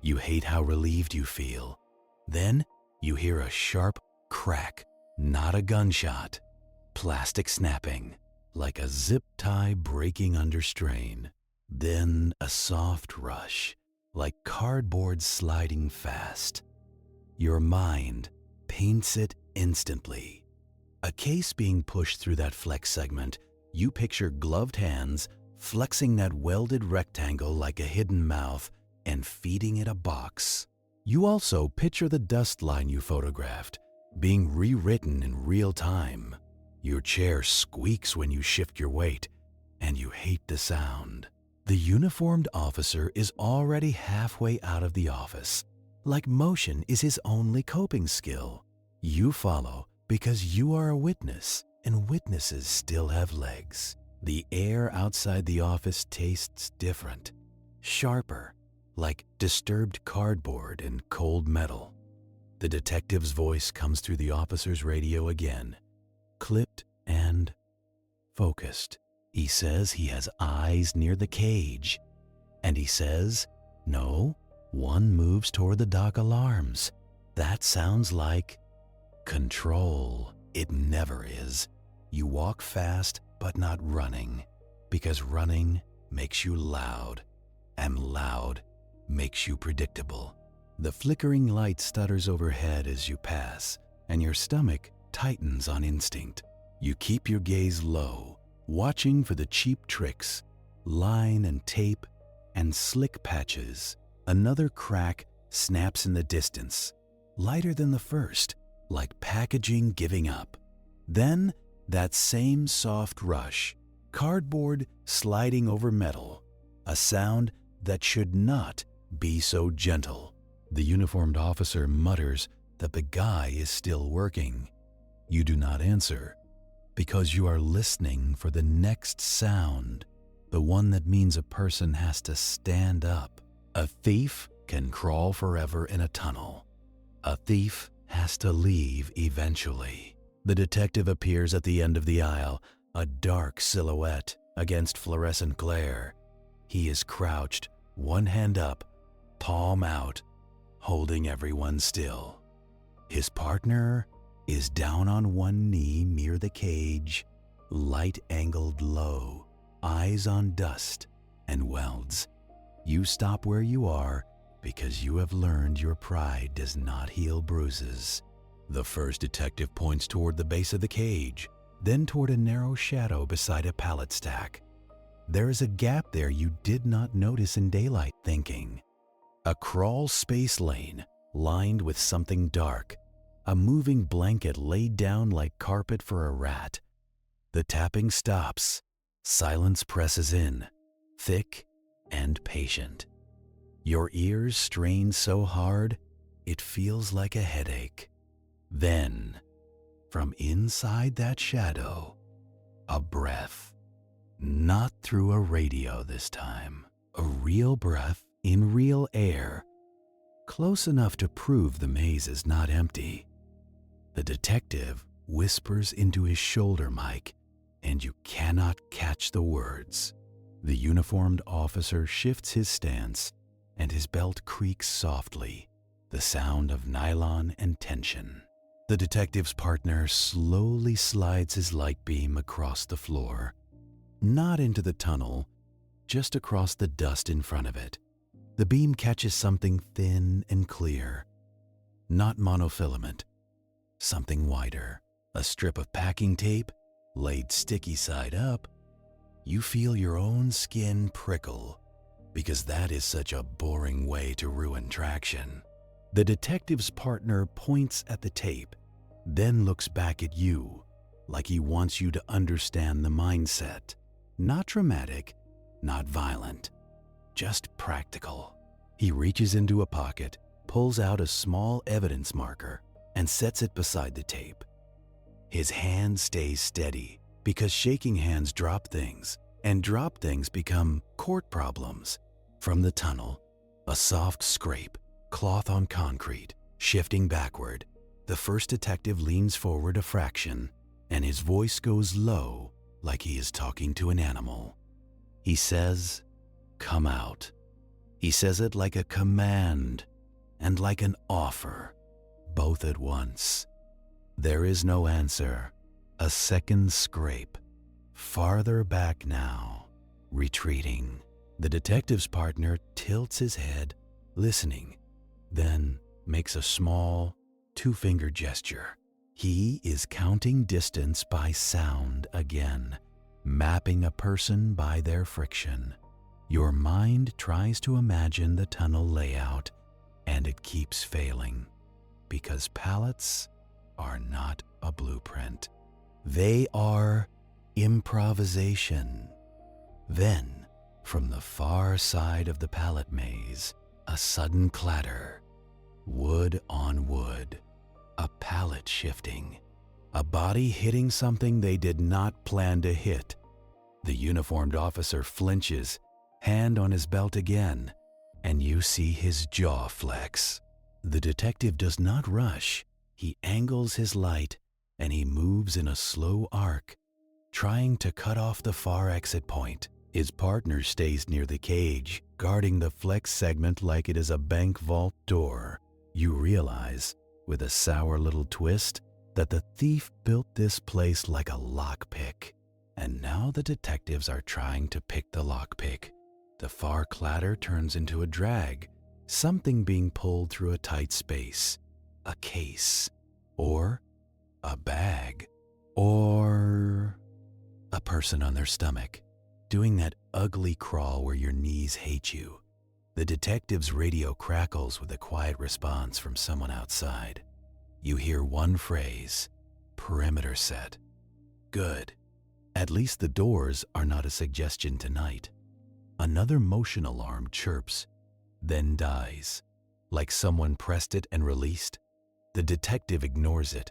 You hate how relieved you feel. Then you hear a sharp crack, not a gunshot. Plastic snapping, like a zip tie breaking under strain. Then a soft rush, like cardboard sliding fast. Your mind paints it instantly. A case being pushed through that flex segment, you picture gloved hands flexing that welded rectangle like a hidden mouth and feeding it a box. You also picture the dust line you photographed being rewritten in real time. Your chair squeaks when you shift your weight, and you hate the sound. The uniformed officer is already halfway out of the office, like motion is his only coping skill. You follow because you are a witness, and witnesses still have legs. The air outside the office tastes different, sharper, like disturbed cardboard and cold metal. The detective's voice comes through the officer's radio again, clipped and focused. He says he has eyes near the cage, and he says, no, one moves toward the dock alarms. That sounds like control. It never is. You walk fast, but not running, because running makes you loud, and loud makes you predictable. The flickering light stutters overhead as you pass, and your stomach tightens on instinct. You keep your gaze low, watching for the cheap tricks, line and tape, and slick patches. Another crack snaps in the distance, lighter than the first, like packaging giving up. Then, that same soft rush, cardboard sliding over metal, a sound that should not be so gentle. The uniformed officer mutters that the guy is still working. You do not answer, because you are listening for the next sound, the one that means a person has to stand up. A thief can crawl forever in a tunnel. A thief has to leave eventually. The detective appears at the end of the aisle, a dark silhouette against fluorescent glare. He is crouched, one hand up, palm out, holding everyone still. His partner is down on one knee near the cage, light angled low, eyes on dust and welds. You stop where you are because you have learned your pride does not heal bruises. The first detective points toward the base of the cage, then toward a narrow shadow beside a pallet stack. There is a gap there you did not notice in daylight thinking. A crawl space lane lined with something dark, a moving blanket laid down like carpet for a rat. The tapping stops. Silence presses in, thick and patient. Your ears strain so hard, it feels like a headache. Then, from inside that shadow, a breath. Not through a radio this time. A real breath in real air, close enough to prove the maze is not empty. The detective whispers into his shoulder mic, and you cannot catch the words. The uniformed officer shifts his stance, and his belt creaks softly, the sound of nylon and tension. The detective's partner slowly slides his light beam across the floor, not into the tunnel, just across the dust in front of it. The beam catches something thin and clear, not monofilament, something wider, a strip of packing tape laid sticky side up. You feel your own skin prickle, because that is such a boring way to ruin traction. The detective's partner points at the tape, then looks back at you, like he wants you to understand the mindset. Not dramatic, not violent, just practical. He reaches into a pocket, pulls out a small evidence marker, and sets it beside the tape. His hand stays steady, because shaking hands drop things, and drop things become court problems. From the tunnel, a soft scrape, cloth on concrete, shifting backward. The first detective leans forward a fraction, and his voice goes low, like he is talking to an animal. He says, "Come out." He says it like a command and like an offer, both at once. There is no answer. A second scrape. Farther back now, retreating. The detective's partner tilts his head, listening, then makes a small, two-finger gesture. He is counting distance by sound again, mapping a person by their friction. Your mind tries to imagine the tunnel layout, and it keeps failing, because pallets are not a blueprint. They are improvisation. Then, from the far side of the pallet maze, a sudden clatter. Wood on wood. A pallet shifting. A body hitting something they did not plan to hit. The uniformed officer flinches, hand on his belt again, and you see his jaw flex. The detective does not rush. He angles his light, and he moves in a slow arc, trying to cut off the far exit point. His partner stays near the cage, guarding the flex segment like it is a bank vault door. You realize, with a sour little twist, that the thief built this place like a lockpick. And now the detectives are trying to pick the lockpick. The far clatter turns into a drag, something being pulled through a tight space. A case, or a bag, or a person on their stomach, doing that ugly crawl where your knees hate you. The detective's radio crackles with a quiet response from someone outside. You hear one phrase, "Perimeter set." Good. At least the doors are not a suggestion tonight. Another motion alarm chirps, then dies, like someone pressed it and released. The detective ignores it.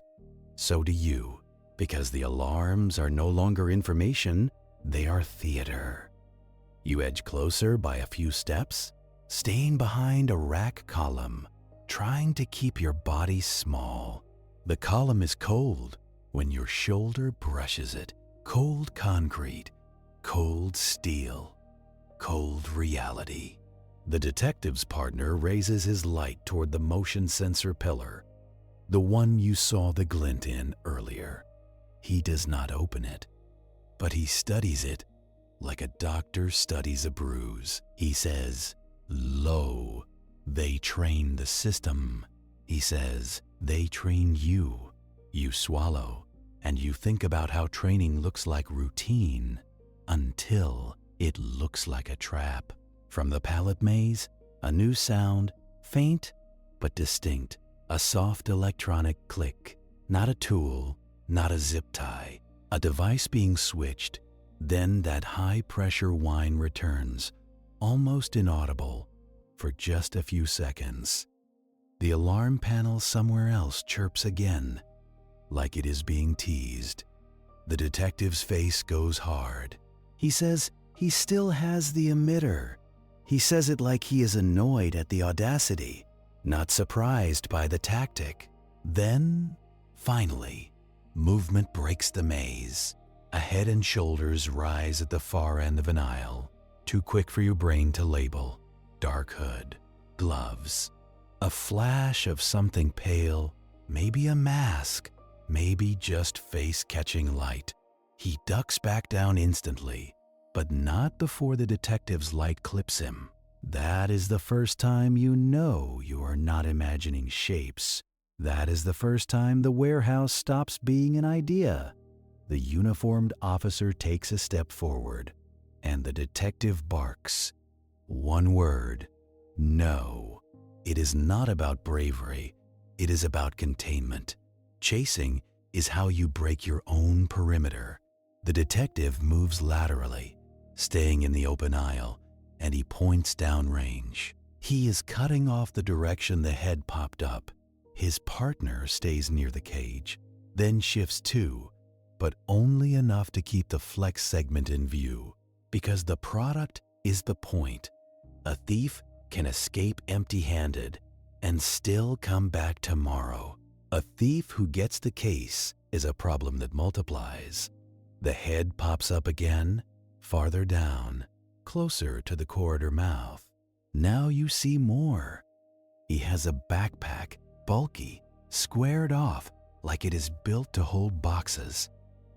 So do you, because the alarms are no longer information, they are theater. You edge closer by a few steps, staying behind a rack column, trying to keep your body small. The column is cold when your shoulder brushes it. Cold concrete, cold steel, cold reality. The detective's partner raises his light toward the motion sensor pillar, the one you saw the glint in earlier. He does not open it, but he studies it like a doctor studies a bruise. He says, "Lo, they train the system." He says, "They train you." You swallow. and you think about how training looks like routine until it looks like a trap. From the palette maze, a new sound, faint but distinct, a soft electronic click, not a tool, not a zip tie, a device being switched. Then that high-pressure whine returns, almost inaudible, for just a few seconds. The alarm panel somewhere else chirps again, like it is being teased. The detective's face goes hard. He says he still has the emitter. He says it like he is annoyed at the audacity, not surprised by the tactic. Then, finally, movement breaks the maze. A head and shoulders rise at the far end of an aisle, too quick for your brain to label. Dark hood, gloves, a flash of something pale, maybe a mask, maybe just face-catching light. He ducks back down instantly, but not before the detective's light clips him. That is the first time you know you are not imagining shapes. That is the first time the warehouse stops being an idea. The uniformed officer takes a step forward, and the detective barks. One word: no. It is not about bravery. It is about containment. Chasing is how you break your own perimeter. The detective moves laterally, staying in the open aisle, and he points downrange. He is cutting off the direction the head popped up. His partner stays near the cage, then shifts too, but only enough to keep the flex segment in view, because the product is the point. A thief can escape empty-handed and still come back tomorrow. A thief who gets the case is a problem that multiplies. The head pops up again, farther down, closer to the corridor mouth. Now you see more. He has a backpack, bulky, squared off like it is built to hold boxes.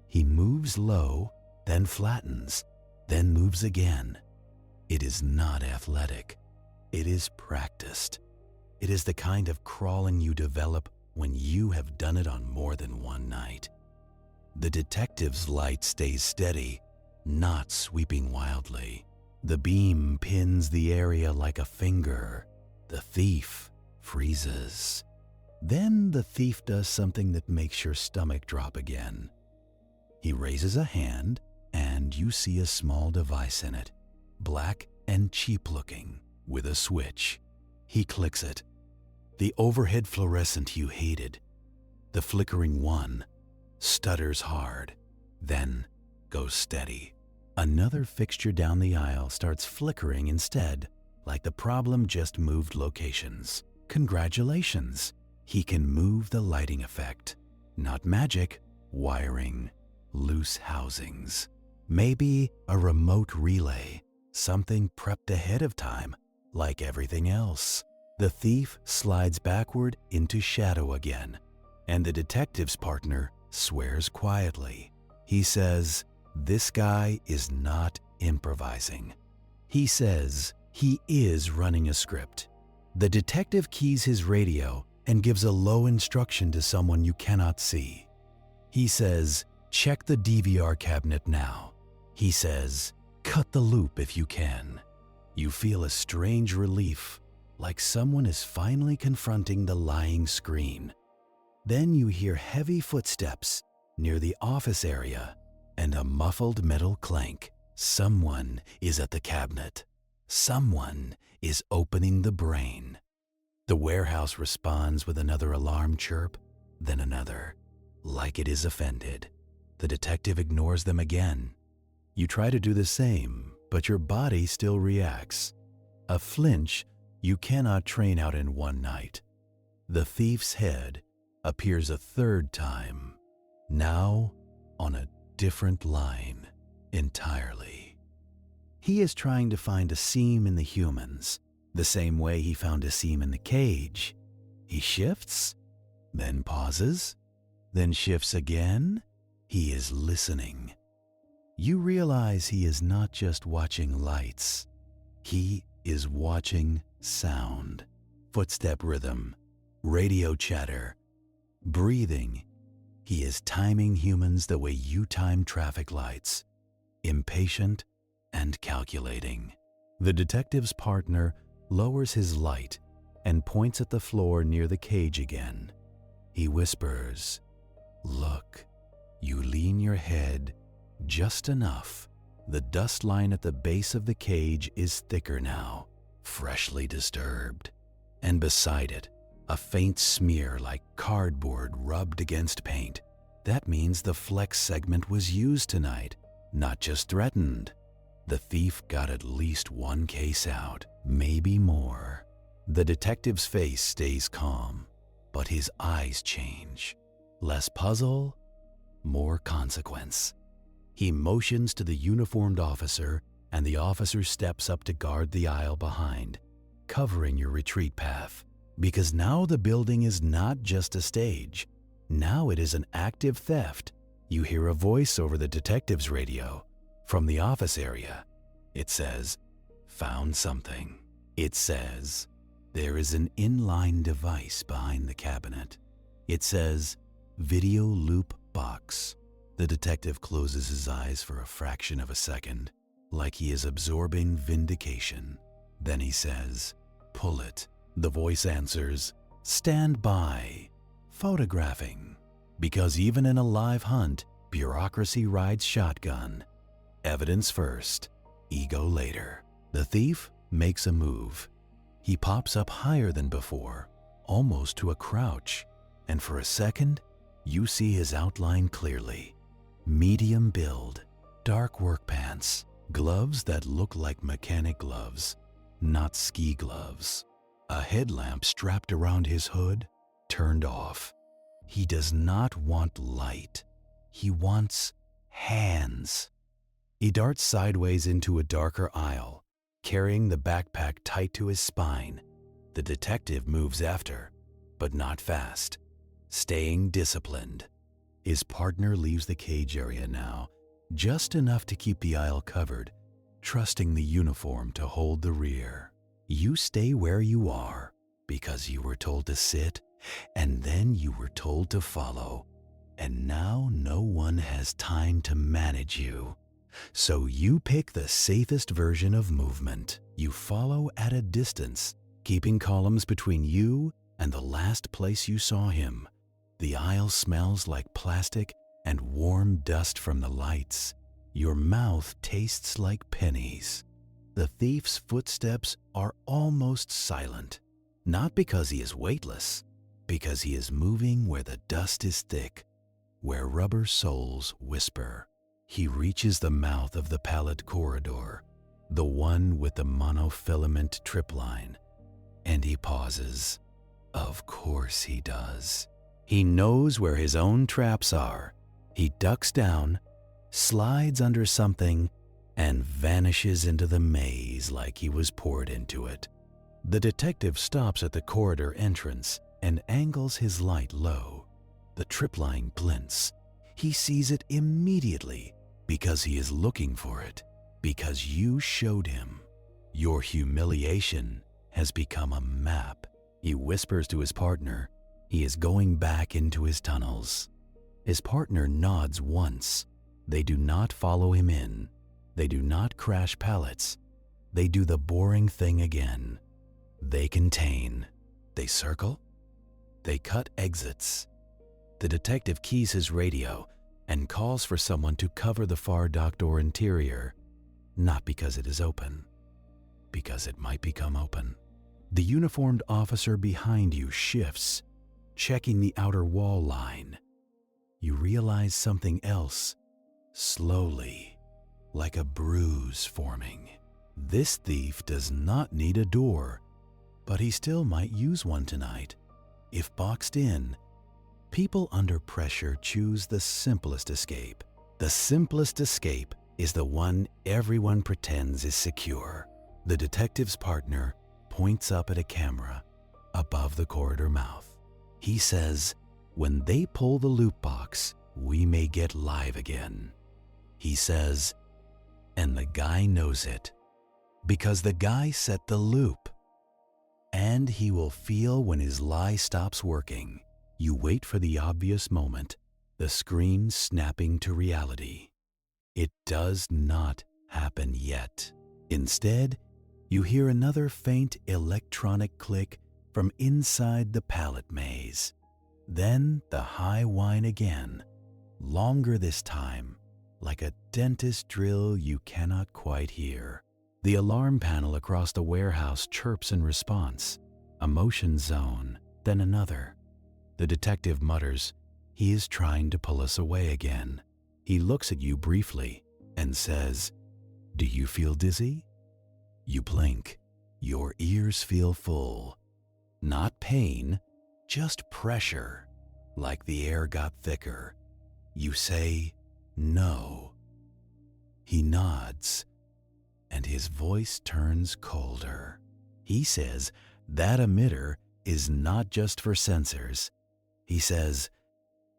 He moves low, then flattens, then moves again. It is not athletic. It is practiced. It is the kind of crawling you develop when you have done it on more than one night. The detective's light stays steady, not sweeping wildly. The beam pins the area like a finger. The thief freezes. Then the thief does something that makes your stomach drop again. He raises a hand, and you see a small device in it, black and cheap-looking, with a switch. He clicks it. The overhead fluorescent you hated, the flickering one, stutters hard, then goes steady. Another fixture down the aisle starts flickering instead, like the problem just moved locations. Congratulations! He can move the lighting effect. Not magic, wiring, loose housings. Maybe a remote relay, something prepped ahead of time, like everything else. The thief slides backward into shadow again, and the detective's partner swears quietly. He says, this guy is not improvising. He says he is running a script. The detective keys his radio and gives a low instruction to someone you cannot see. He says, check the DVR cabinet now. He says, cut the loop if you can. You feel a strange relief, like someone is finally confronting the lying screen. Then you hear heavy footsteps near the office area and a muffled metal clank. Someone is at the cabinet. Someone is opening the brain. The warehouse responds with another alarm chirp, then another, like it is offended. The detective ignores them again. You try to do the same, but your body still reacts. A flinch you cannot train out in one night. The thief's head appears a third time, now on a different line entirely. He is trying to find a seam in the humans, the same way he found a seam in the cage. He shifts, then pauses, then shifts again. He is listening. You realize he is not just watching lights. He is watching sound, footstep rhythm, radio chatter, breathing. He is timing humans the way you time traffic lights, impatient and calculating. The detective's partner lowers his light and points at the floor near the cage again. He whispers, "Look." You lean your head just enough. The dust line at the base of the cage is thicker now, freshly disturbed. And beside it, a faint smear like cardboard rubbed against paint. That means the flex segment was used tonight, not just threatened. The thief got at least one case out, maybe more. The detective's face stays calm, but his eyes change. Less puzzle, more consequence. He motions to the uniformed officer, and the officer steps up to guard the aisle behind, covering your retreat path. Because now the building is not just a stage. Now it is an active theft. You hear a voice over the detective's radio. From the office area, it says, "Found something." It says, there is an inline device behind the cabinet. It says, "Video loop box." The detective closes his eyes for a fraction of a second, like he is absorbing vindication. Then he says, "Pull it." The voice answers, "Stand by." Photographing. Because even in a live hunt, bureaucracy rides shotgun. Evidence first, ego later. The thief makes a move. He pops up higher than before, almost to a crouch, and for a second, you see his outline clearly. Medium build, dark work pants, gloves that look like mechanic gloves, not ski gloves. A headlamp strapped around his hood, turned off. He does not want light. He wants hands. He darts sideways into a darker aisle, carrying the backpack tight to his spine. The detective moves after, but not fast, staying disciplined. His partner leaves the cage area now, just enough to keep the aisle covered, trusting the uniform to hold the rear. You stay where you are because you were told to sit, and then you were told to follow. And now no one has time to manage you. So you pick the safest version of movement. You follow at a distance, keeping columns between you and the last place you saw him. The aisle smells like plastic and warm dust from the lights. Your mouth tastes like pennies. The thief's footsteps are almost silent, not because he is weightless, because he is moving where the dust is thick, where rubber soles whisper. He reaches the mouth of the pallet corridor, the one with the monofilament tripline, and he pauses. Of course he does. He knows where his own traps are. He ducks down, slides under something, and vanishes into the maze like he was poured into it. The detective stops at the corridor entrance and angles his light low. The tripline glints. He sees it immediately because he is looking for it, because you showed him. Your humiliation has become a map. He whispers to his partner. He is going back into his tunnels. His partner nods once. They do not follow him in. They do not crash pallets. They do the boring thing again. They contain. They circle. They cut exits. The detective keys his radio and calls for someone to cover the far dock door interior, not because it is open, because it might become open. The uniformed officer behind you shifts, checking the outer wall line. You realize something else, slowly, like a bruise forming. This thief does not need a door, but he still might use one tonight. If boxed in, people under pressure choose the simplest escape. The simplest escape is the one everyone pretends is secure. The detective's partner points up at a camera above the corridor mouth. He says, "When they pull the loop box, we may get live again." He says, and the guy knows it, because the guy set the loop. And he will feel when his lie stops working. You wait for the obvious moment, the screen snapping to reality. It does not happen yet. Instead, you hear another faint electronic click from inside the pallet maze. Then the high whine again, longer this time, like a dentist drill you cannot quite hear. The alarm panel across the warehouse chirps in response, a motion zone, then another. The detective mutters, "He is trying to pull us away again." He looks at you briefly and says, "Do you feel dizzy?" You blink. Your ears feel full. Not pain, just pressure, like the air got thicker. You say, "No." He nods, and his voice turns colder. He says that emitter is not just for sensors. He says,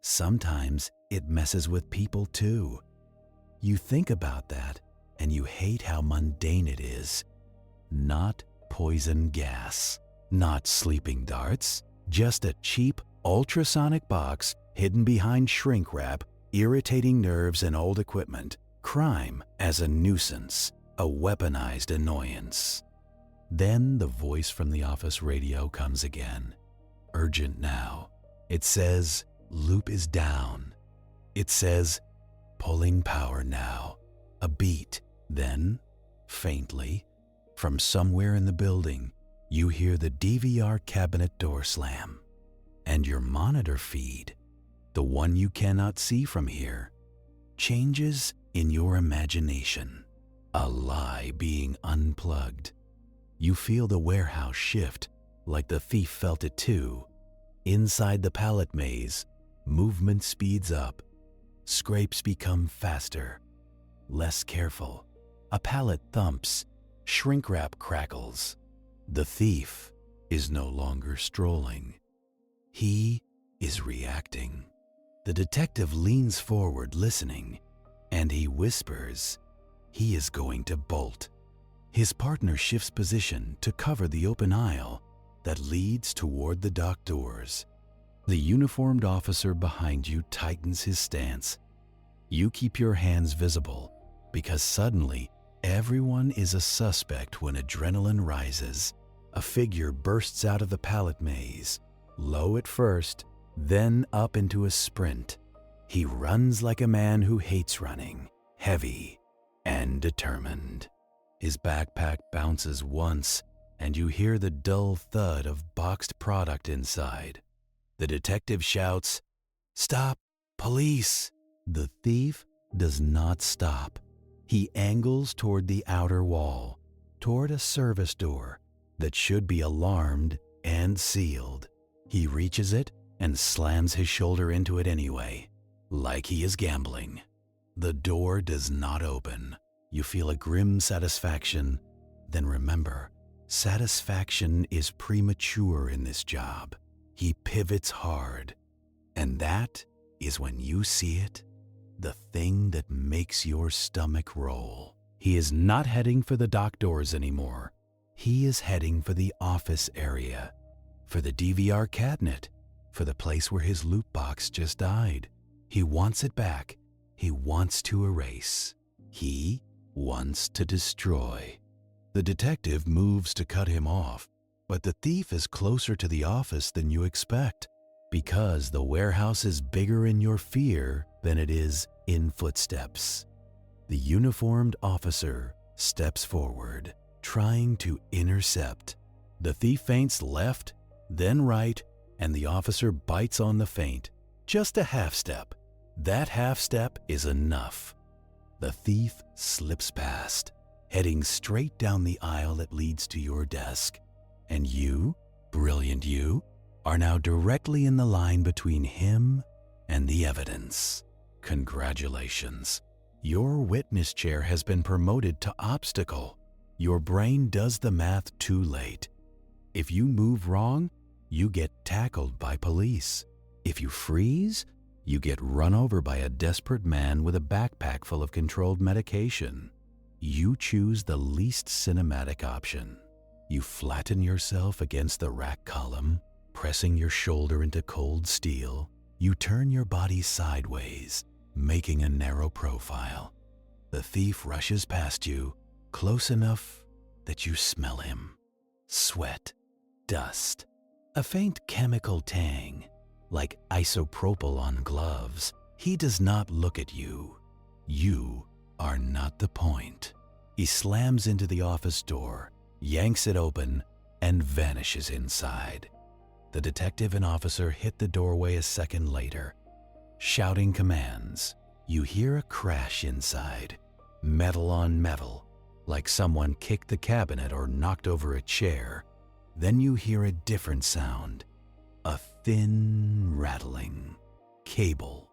sometimes it messes with people too. You think about that, and you hate how mundane it is. Not poison gas, not sleeping darts, just a cheap ultrasonic box hidden behind shrink wrap, irritating nerves and old equipment. Crime as a nuisance, a weaponized annoyance. Then the voice from the office radio comes again. Urgent now. It says, "Loop is down." It says, "Pulling power now." A beat. Then, faintly, from somewhere in the building, you hear the DVR cabinet door slam. And your monitor feed, the one you cannot see from here, changes in your imagination. A lie being unplugged. You feel the warehouse shift, like the thief felt it too. Inside the pallet maze, movement speeds up. Scrapes become faster, less careful. A pallet thumps, shrink wrap crackles. The thief is no longer strolling. He is reacting. The detective leans forward, listening, and he whispers, he is going to bolt. His partner shifts position to cover the open aisle that leads toward the dock doors. The uniformed officer behind you tightens his stance. You keep your hands visible because suddenly everyone is a suspect when adrenaline rises. A figure bursts out of the pallet maze, low at first, then up into a sprint. He runs like a man who hates running, heavy and determined. His backpack bounces once, and you hear the dull thud of boxed product inside. The detective shouts, "Stop! Police!" The thief does not stop. He angles toward the outer wall, toward a service door that should be alarmed and sealed. He reaches it and slams his shoulder into it anyway, like he is gambling. The door does not open. You feel a grim satisfaction. Then remember, satisfaction is premature in this job. He pivots hard, and that is when you see it, the thing that makes your stomach roll. He is not heading for the dock doors anymore. He is heading for the office area, for the DVR cabinet, for the place where his loot box just died. He wants it back. He wants to erase. He wants to destroy. The detective moves to cut him off, but the thief is closer to the office than you expect, because the warehouse is bigger in your fear than it is in footsteps. The uniformed officer steps forward, trying to intercept. The thief feints left, then right, and the officer bites on the feint. Just a half step. That half step is enough. The thief slips past, heading straight down the aisle that leads to your desk. And you, brilliant you, are now directly in the line between him and the evidence. Congratulations. Your witness chair has been promoted to obstacle. Your brain does the math too late. If you move wrong, you get tackled by police. If you freeze, you get run over by a desperate man with a backpack full of controlled medication. You choose the least cinematic option. You flatten yourself against the rack column, pressing your shoulder into cold steel. You turn your body sideways, making a narrow profile. The thief rushes past you, close enough that you smell him. Sweat, dust, a faint chemical tang, like isopropyl on gloves. He does not look at you. You are not the point. He slams into the office door, yanks it open, and vanishes inside. The detective and officer hit the doorway a second later, shouting commands. You hear a crash inside, metal on metal, like someone kicked the cabinet or knocked over a chair. Then you hear a different sound, a thin rattling, cable,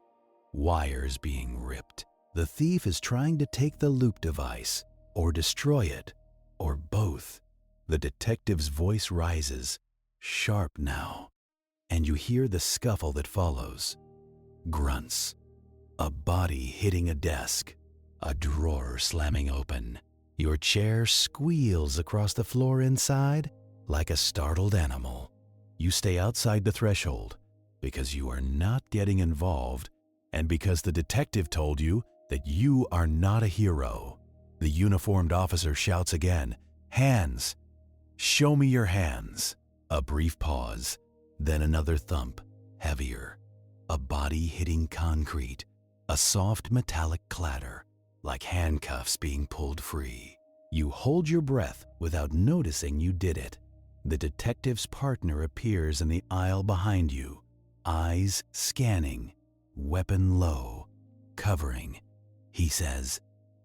wires being ripped. The thief is trying to take the loop device, or destroy it, or both. The detective's voice rises, sharp now, and you hear the scuffle that follows. Grunts, a body hitting a desk, a drawer slamming open. Your chair squeals across the floor inside like a startled animal. You stay outside the threshold because you are not getting involved and because the detective told you that you are not a hero. The uniformed officer shouts again, "Hands! Show me your hands!" A brief pause, then another thump, heavier. A body hitting concrete, a soft metallic clatter, like handcuffs being pulled free. You hold your breath without noticing you did it. The detective's partner appears in the aisle behind you, eyes scanning, weapon low, covering. He says,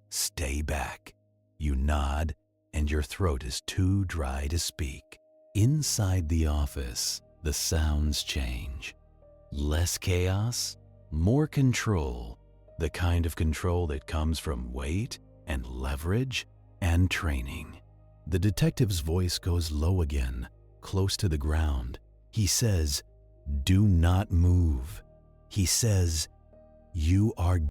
"Stay back." You nod, and your throat is too dry to speak. Inside the office, the sounds change. Less chaos, more control, the kind of control that comes from weight and leverage and training. The detective's voice goes low again, close to the ground. He says, "Do not move." He says, "You are